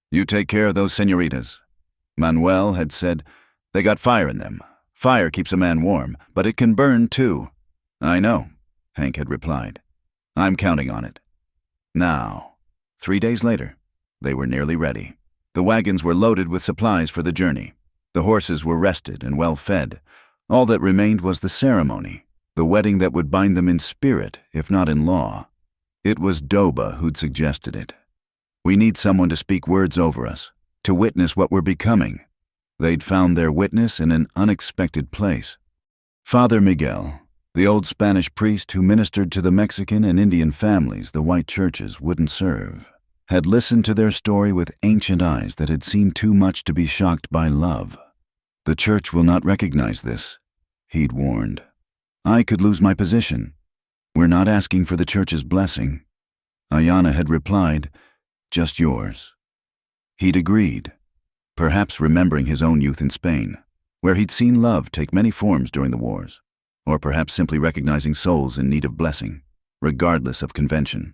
"You take care of those señoritas," Manuel had said. "They got fire in them. Fire keeps a man warm, but it can burn too." "I know," Hank had replied. "I'm counting on it." Now, 3 days later, they were nearly ready. The wagons were loaded with supplies for the journey. The horses were rested and well fed. All that remained was the ceremony, the wedding that would bind them in spirit, if not in law. It was Doba who'd suggested it. We need someone to speak words over us, to witness what we're becoming. They'd found their witness in an unexpected place. Father Miguel, the old Spanish priest who ministered to the Mexican and Indian families the white churches wouldn't serve, had listened to their story with ancient eyes that had seen too much to be shocked by love. The church will not recognize this, he'd warned. I could lose my position. We're not asking for the church's blessing. Ayana had replied, just yours. He'd agreed, perhaps remembering his own youth in Spain, where he'd seen love take many forms during the wars, or perhaps simply recognizing souls in need of blessing, regardless of convention.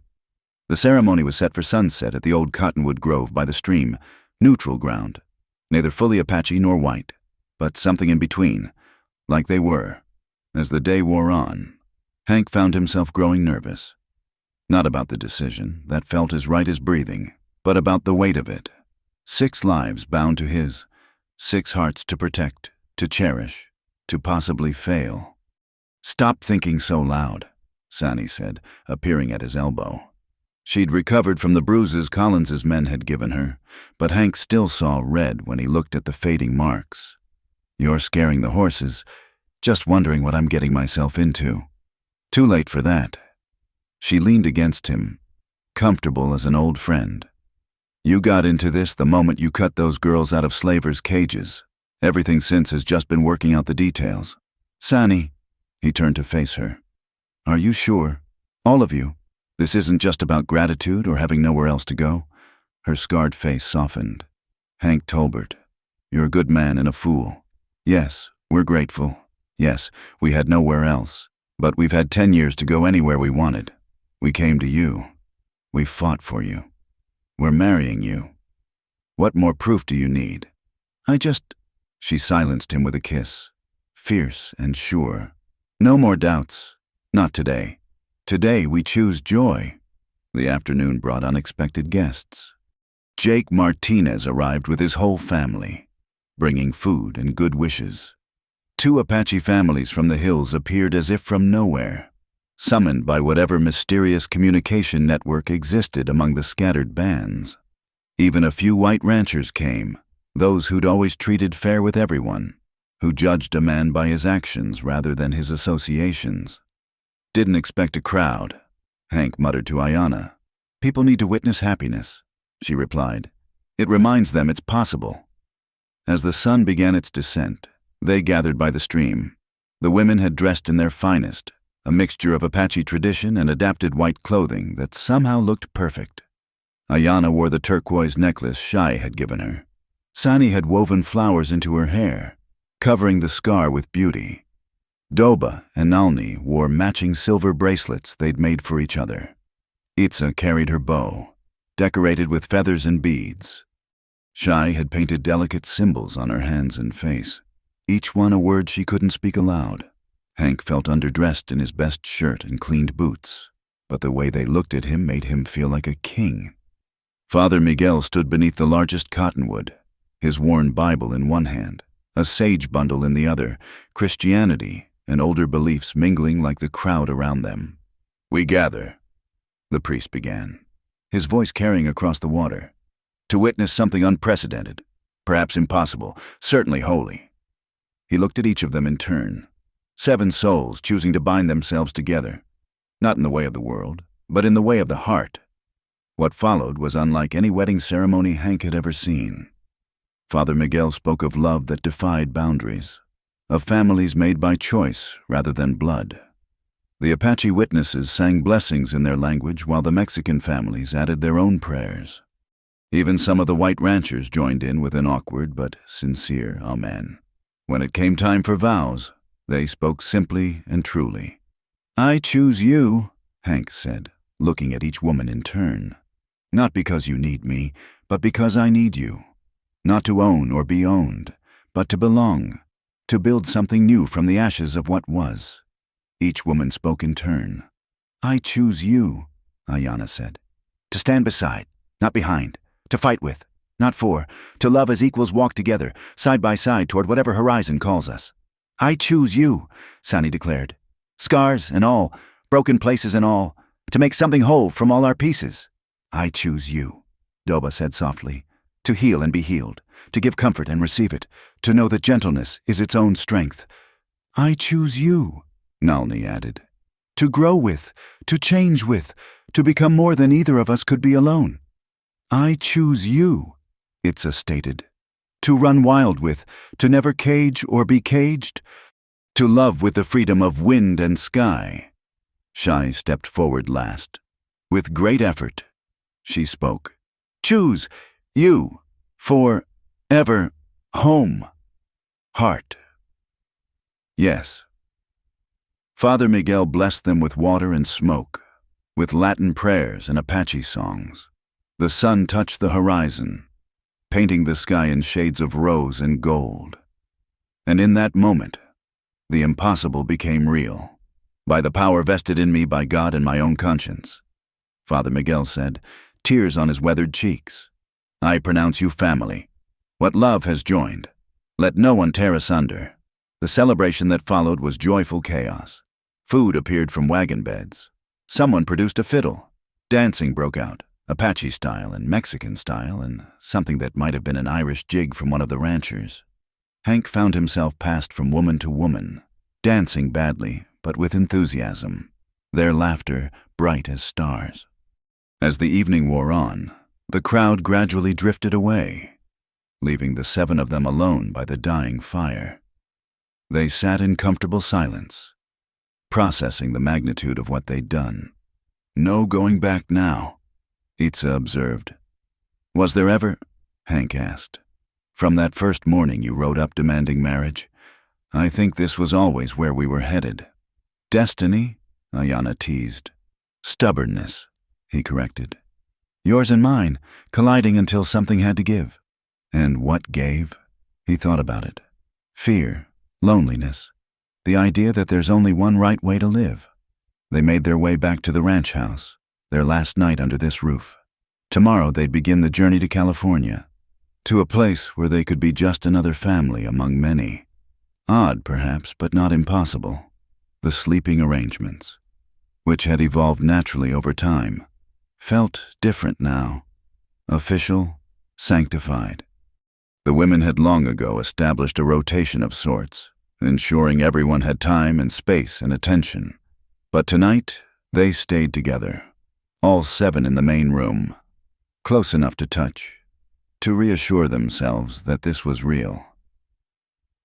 The ceremony was set for sunset at the old cottonwood grove by the stream, neutral ground, neither fully Apache nor white, but something in between, like they were. As the day wore on, Hank found himself growing nervous. Not about the decision, that felt as right as breathing, but about the weight of it. 6 lives bound to his, 6 hearts to protect, to cherish, to possibly fail. Stop thinking so loud, Sani said, appearing at his elbow. She'd recovered from the bruises Collins's men had given her, but Hank still saw red when he looked at the fading marks. You're scaring the horses, just wondering what I'm getting myself into. Too late for that. She leaned against him, comfortable as an old friend. You got into this the moment you cut those girls out of slavers' cages. Everything since has just been working out the details. Sani, he turned to face her. Are you sure? All of you? This isn't just about gratitude or having nowhere else to go? Her scarred face softened. Hank Tolbert, you're a good man and a fool. Yes, we're grateful. Yes, we had nowhere else. But we've had 10 years to go anywhere we wanted. We came to you. We fought for you. We're marrying you. What more proof do you need? She silenced him with a kiss, fierce and sure. No more doubts. Not today. Today we choose joy. The afternoon brought unexpected guests. Jake Martinez arrived with his whole family, bringing food and good wishes. 2 Apache families from the hills appeared as if from nowhere, summoned by whatever mysterious communication network existed among the scattered bands. Even a few white ranchers came, those who'd always treated fair with everyone, who judged a man by his actions rather than his associations. Didn't expect a crowd, Hank muttered to Ayana. People need to witness happiness, she replied. It reminds them it's possible. As the sun began its descent, they gathered by the stream. The women had dressed in their finest, a mixture of Apache tradition and adapted white clothing that somehow looked perfect. Ayana wore the turquoise necklace Shai had given her. Sani had woven flowers into her hair, covering the scar with beauty. Doba and Nalni wore matching silver bracelets they'd made for each other. Itza carried her bow, decorated with feathers and beads. Shai had painted delicate symbols on her hands and face, each one a word she couldn't speak aloud. Hank felt underdressed in his best shirt and cleaned boots, but the way they looked at him made him feel like a king. Father Miguel stood beneath the largest cottonwood, his worn Bible in one hand, a sage bundle in the other, Christianity and older beliefs mingling like the crowd around them. We gather, the priest began, his voice carrying across the water, to witness something unprecedented, perhaps impossible, certainly holy. He looked at each of them in turn. 7 souls choosing to bind themselves together, not in the way of the world, but in the way of the heart. What followed was unlike any wedding ceremony Hank had ever seen. Father Miguel spoke of love that defied boundaries, of families made by choice rather than blood. The Apache witnesses sang blessings in their language while the Mexican families added their own prayers. Even some of the white ranchers joined in with an awkward but sincere amen. When it came time for vows, they spoke simply and truly. I choose you, Hank said, looking at each woman in turn. Not because you need me, but because I need you. Not to own or be owned, but to belong, to build something new from the ashes of what was. Each woman spoke in turn. I choose you, Ayana said. To stand beside, not behind. To fight with, not for. To love as equals walk together, side by side toward whatever horizon calls us. I choose you, Sani declared. Scars and all, broken places and all, to make something whole from all our pieces. I choose you, Doba said softly, to heal and be healed, to give comfort and receive it, to know that gentleness is its own strength. I choose you, Nalni added, to grow with, to change with, to become more than either of us could be alone. I choose you, Itza stated, to run wild with, to never cage or be caged, to love with the freedom of wind and sky. Shai stepped forward last. With great effort, she spoke. Choose you for ever home. Heart. Yes. Father Miguel blessed them with water and smoke, with Latin prayers and Apache songs. The sun touched the horizon, painting the sky in shades of rose and gold. And in that moment, the impossible became real. By the power vested in me by God and my own conscience, Father Miguel said, tears on his weathered cheeks. I pronounce you family. What love has joined, let no one tear asunder. The celebration that followed was joyful chaos. Food appeared from wagon beds. Someone produced a fiddle. Dancing broke out, Apache style and Mexican style, and something that might have been an Irish jig from one of the ranchers. Hank found himself passed from woman to woman, dancing badly, but with enthusiasm, their laughter bright as stars. As the evening wore on, the crowd gradually drifted away, leaving the 7 of them alone by the dying fire. They sat in comfortable silence, processing the magnitude of what they'd done. No going back now, Itza observed. Was there ever? Hank asked. From that first morning you rode up demanding marriage, I think this was always where we were headed. Destiny? Ayana teased. Stubbornness, he corrected. Yours and mine, colliding until something had to give. And what gave? He thought about it. Fear, loneliness, the idea that there's only one right way to live. They made their way back to the ranch house, their last night under this roof. Tomorrow they'd begin the journey to California, to a place where they could be just another family among many. Odd, perhaps, but not impossible. The sleeping arrangements, which had evolved naturally over time, felt different now. Official, sanctified. The women had long ago established a rotation of sorts, ensuring everyone had time and space and attention. But tonight, they stayed together, all 7 in the main room, close enough to touch, to reassure themselves that this was real.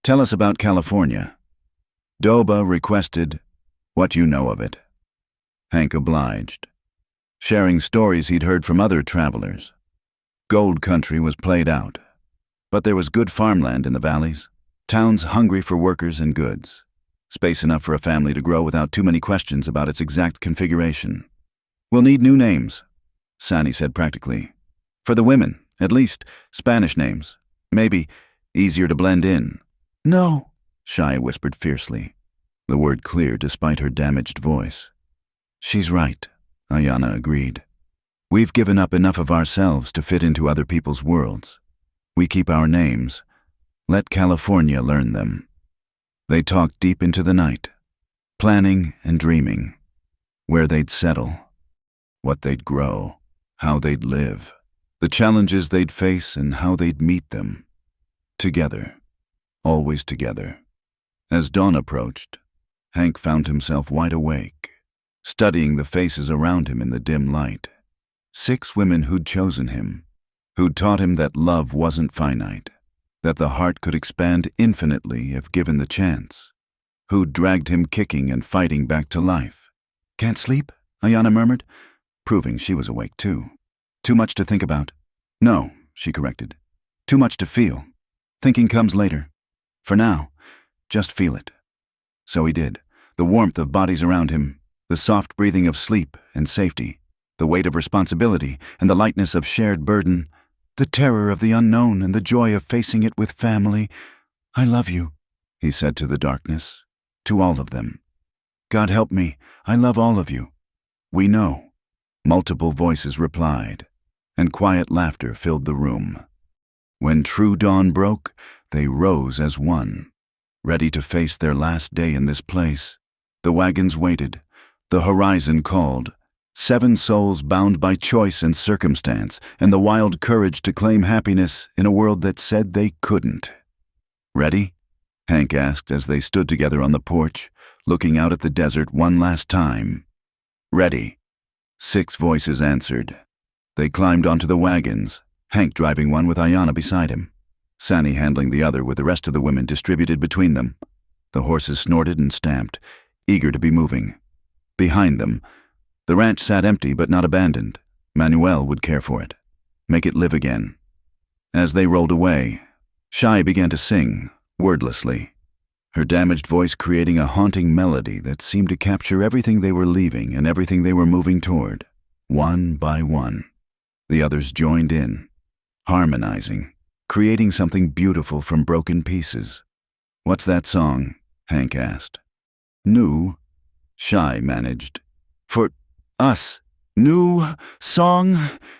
Tell us about California. Doba requested what you know of it. Hank obliged, sharing stories he'd heard from other travelers. Gold country was played out, but there was good farmland in the valleys, towns hungry for workers and goods, space enough for a family to grow without too many questions about its exact configuration. We'll need new names, Sani said practically. For the women, at least, Spanish names. Maybe easier to blend in. No, Shai whispered fiercely, the word clear despite her damaged voice. She's right, Ayana agreed. We've given up enough of ourselves to fit into other people's worlds. We keep our names. Let California learn them. They talked deep into the night, planning and dreaming, where they'd settle, what they'd grow, how they'd live, the challenges they'd face and how they'd meet them. Together, always together. As dawn approached, Hank found himself wide awake, studying the faces around him in the dim light. 6 women who'd chosen him, who'd taught him that love wasn't finite, that the heart could expand infinitely if given the chance, who'd dragged him kicking and fighting back to life. Can't sleep? Ayana murmured, proving she was awake too. Too much to think about. No, she corrected. Too much to feel. Thinking comes later. For now, just feel it. So he did. The warmth of bodies around him, the soft breathing of sleep and safety, the weight of responsibility and the lightness of shared burden, the terror of the unknown and the joy of facing it with family. I love you, he said to the darkness, to all of them. God help me, I love all of you. We know. Multiple voices replied, and quiet laughter filled the room. When true dawn broke, they rose as one. ready to face their last day in this place. The wagons waited. The horizon called. 7 souls bound by choice and circumstance, and the wild courage to claim happiness in a world that said they couldn't. "Ready?" Hank asked as they stood together on the porch, looking out at the desert one last time. "Ready," 6 voices answered. They climbed onto the wagons, Hank driving one with Ayanna beside him, Sani handling the other with the rest of the women distributed between them. The horses snorted and stamped, eager to be moving. Behind them, the ranch sat empty but not abandoned. Manuel would care for it, make it live again. As they rolled away, Shai began to sing, wordlessly, her damaged voice creating a haunting melody that seemed to capture everything they were leaving and everything they were moving toward, one by one. The others joined in, harmonizing, creating something beautiful from broken pieces. "What's that song?" Hank asked. "New," Shai managed. "For us. New song,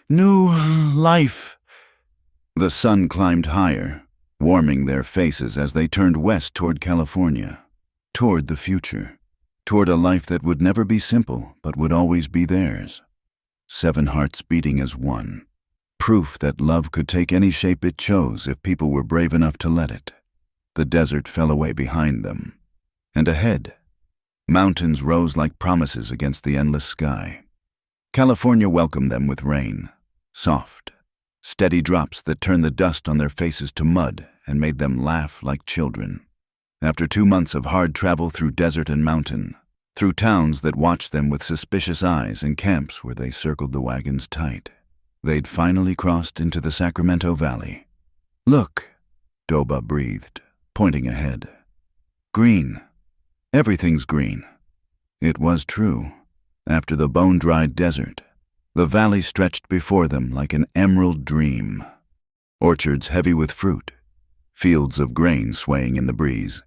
new life." The sun climbed higher, warming their faces as they turned west toward California, toward the future, toward a life that would never be simple but would always be theirs. 7 hearts beating as one, proof that love could take any shape it chose if people were brave enough to let it. The desert fell away behind them, and ahead, mountains rose like promises against the endless sky. California welcomed them with rain, soft, steady drops that turned the dust on their faces to mud and made them laugh like children. After 2 months of hard travel through desert and mountain, through towns that watched them with suspicious eyes and camps where they circled the wagons tight, they'd finally crossed into the Sacramento Valley. "Look," Doba breathed, pointing ahead. "Green. Everything's green." It was true. After the bone-dried desert, the valley stretched before them like an emerald dream. Orchards heavy with fruit, fields of grain swaying in the breeze.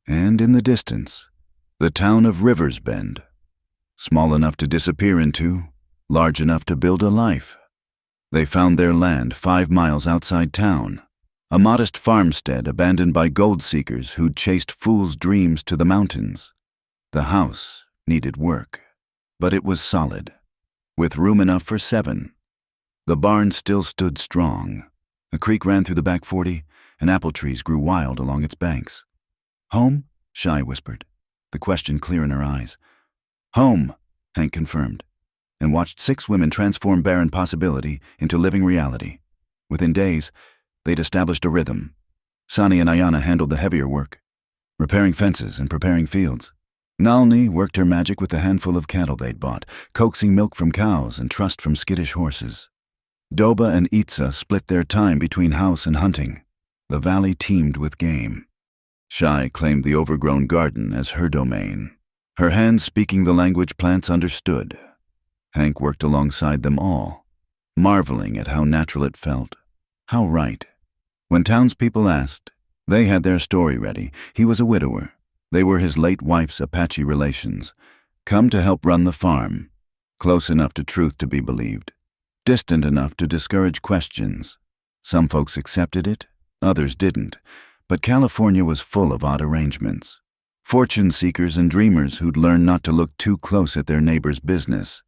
And in the distance, the town of Rivers Bend, small enough to disappear into, large enough to build a life. They found their land 5 miles outside town, a modest farmstead abandoned by gold seekers who'd chased fools' dreams to the mountains. The house needed work, but it was solid, with room enough for 7. The barn still stood strong. A creek ran through the back 40, and apple trees grew wild along its banks. "Home?" Shai whispered, the question clear in her eyes. "Home," Hank confirmed, and watched 6 women transform barren possibility into living reality. Within days, they'd established a rhythm. Sani and Ayanna handled the heavier work, repairing fences and preparing fields. Nalni worked her magic with the handful of cattle they'd bought, coaxing milk from cows and trust from skittish horses. Doba and Itza split their time between house and hunting. The valley teemed with game. Shai claimed the overgrown garden as her domain, her hands speaking the language plants understood. Hank worked alongside them all, marveling at how natural it felt, how right. When townspeople asked, they had their story ready. He was a widower. They were his late wife's Apache relations, come to help run the farm, close enough to truth to be believed, distant enough to discourage questions. Some folks accepted it, others didn't, but California was full of odd arrangements. Fortune seekers and dreamers who'd learned not to look too close at their neighbor's business,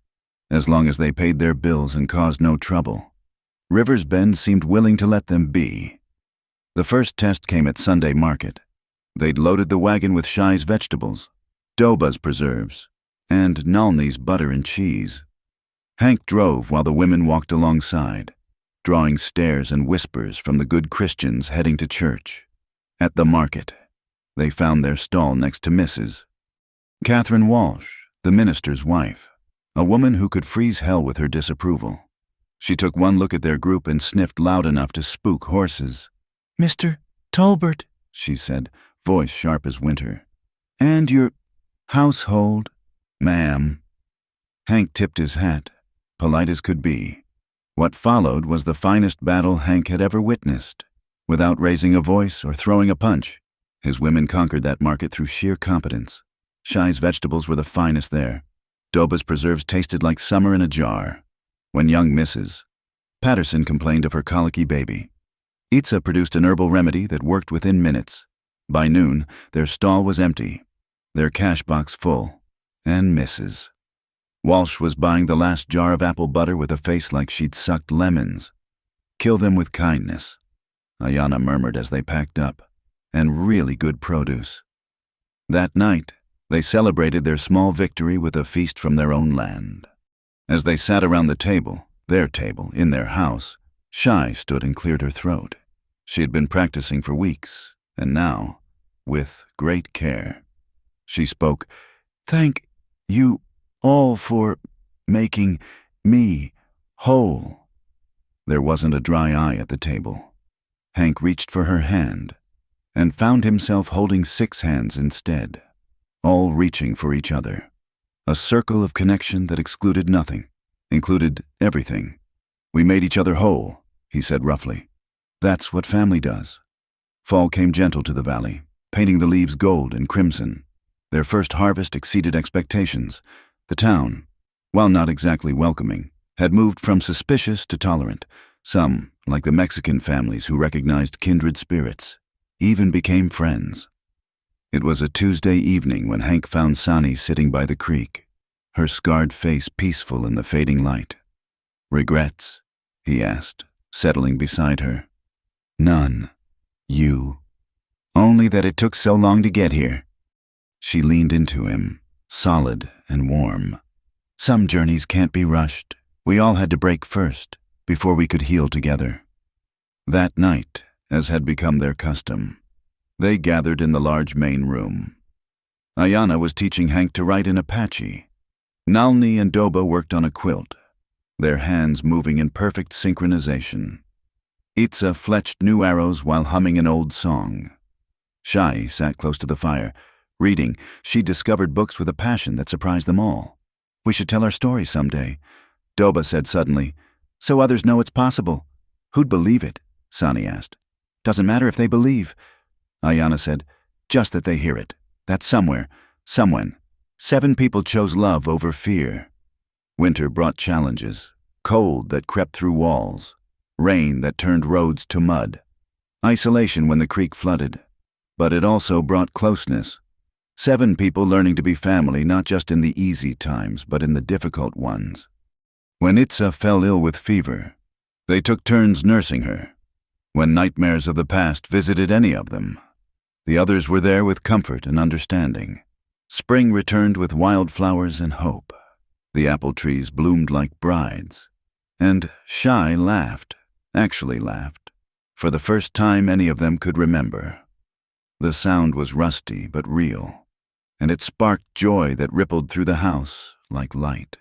as long as they paid their bills and caused no trouble. Rivers Bend seemed willing to let them be. The first test came at Sunday market. They'd loaded the wagon with Shai's vegetables, Doba's preserves, and Nalni's butter and cheese. Hank drove while the women walked alongside, drawing stares and whispers from the good Christians heading to church. At the market, they found their stall next to Mrs. Catherine Walsh, the minister's wife, a woman who could freeze hell with her disapproval. She took one look at their group and sniffed loud enough to spook horses. "Mr. Tolbert," she said, voice sharp as winter. "And your household, ma'am." Hank tipped his hat, polite as could be. What followed was the finest battle Hank had ever witnessed. Without raising a voice or throwing a punch, his women conquered that market through sheer competence. Shai's vegetables were the finest there. Doba's preserves tasted like summer in a jar. When young Mrs. Patterson complained of her colicky baby, Itza produced an herbal remedy that worked within minutes. By noon, their stall was empty, their cash box full, and Mrs. Walsh was buying the last jar of apple butter with a face like she'd sucked lemons. "Kill them with kindness," Ayana murmured as they packed up, "and really good produce." That night, they celebrated their small victory with a feast from their own land. As they sat around the table, their table, in their house, Shai stood and cleared her throat. She had been practicing for weeks, and now, with great care, she spoke, "Thank you all for making me whole." There wasn't a dry eye at the table. Hank reached for her hand and found himself holding 6 hands instead, all reaching for each other. A circle of connection that excluded nothing, included everything. "We made each other whole," he said roughly. "That's what family does." Fall came gentle to the valley, painting the leaves gold and crimson. Their first harvest exceeded expectations. The town, while not exactly welcoming, had moved from suspicious to tolerant. Some, like the Mexican families who recognized kindred spirits, even became friends. It was a Tuesday evening when Hank found Sani sitting by the creek, her scarred face peaceful in the fading light. "Regrets?" he asked, settling beside her. "None. You?" "Only that it took so long to get here." She leaned into him, solid and warm. "Some journeys can't be rushed. We all had to break first, before we could heal together." That night, as had become their custom, they gathered in the large main room. Ayana was teaching Hank to write in Apache. Nalni and Doba worked on a quilt, their hands moving in perfect synchronization. Itza fletched new arrows while humming an old song. Shai sat close to the fire. Reading, she discovered books with a passion that surprised them all. "We should tell our story someday," Doba said suddenly, "so others know it's possible." "Who'd believe it?" Sani asked. "Doesn't matter if they believe," Ayana said, "just that they hear it. That's somewhere, someone. 7 people chose love over fear." Winter brought challenges, cold that crept through walls, rain that turned roads to mud, isolation when the creek flooded. But it also brought closeness. 7 people learning to be family not just in the easy times, but in the difficult ones. When Itza fell ill with fever, they took turns nursing her. When nightmares of the past visited any of them, the others were there with comfort and understanding. Spring returned with wildflowers and hope. The apple trees bloomed like brides. And Shai laughed, actually laughed, for the first time any of them could remember. The sound was rusty but real, and it sparked joy that rippled through the house like light.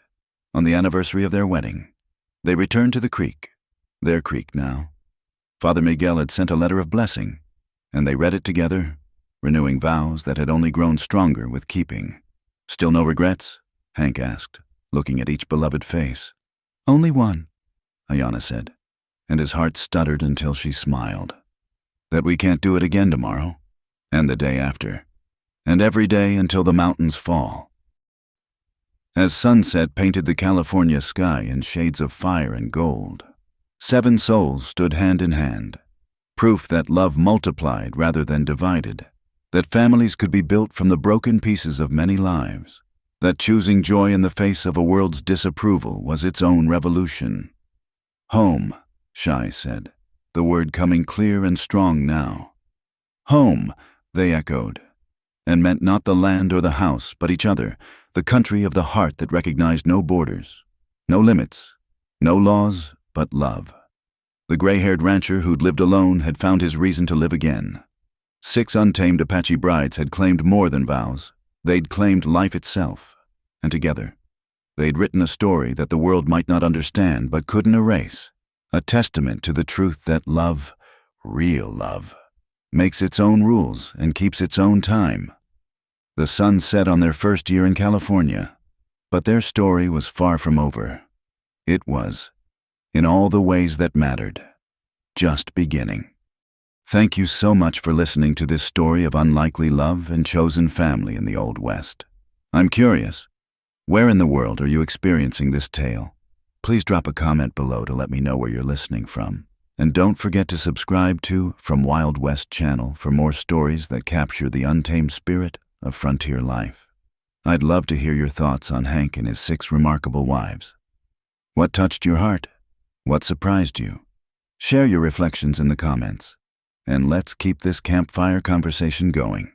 On the anniversary of their wedding, they returned to the creek, their creek now. Father Miguel had sent a letter of blessing, and they read it together, renewing vows that had only grown stronger with keeping. "Still no regrets?" Hank asked, looking at each beloved face. "Only one," Ayana said, and his heart stuttered until she smiled. "That we can't do it again tomorrow, and the day after, and every day until the mountains fall." As sunset painted the California sky in shades of fire and gold, 7 souls stood hand in hand, proof that love multiplied rather than divided, that families could be built from the broken pieces of many lives, that choosing joy in the face of a world's disapproval was its own revolution. "Home," Shai said, the word coming clear and strong now. "Home," they echoed, and meant not the land or the house, but each other, the country of the heart that recognized no borders, no limits, no laws, but love. The gray-haired rancher who'd lived alone had found his reason to live again. 6 untamed Apache brides had claimed more than vows. They'd claimed life itself, and together, they'd written a story that the world might not understand but couldn't erase, a testament to the truth that love, real love, makes its own rules and keeps its own time. The sun set on their first year in California, but their story was far from over. It was, in all the ways that mattered, just beginning. Thank you so much for listening to this story of unlikely love and chosen family in the Old West. I'm curious, where in the world are you experiencing this tale? Please drop a comment below to let me know where you're listening from. And don't forget to subscribe to From Wild West channel for more stories that capture the untamed spirit of frontier life. I'd love to hear your thoughts on Hank and his 6 remarkable wives. What touched your heart? What surprised you? Share your reflections in the comments. And let's keep this campfire conversation going.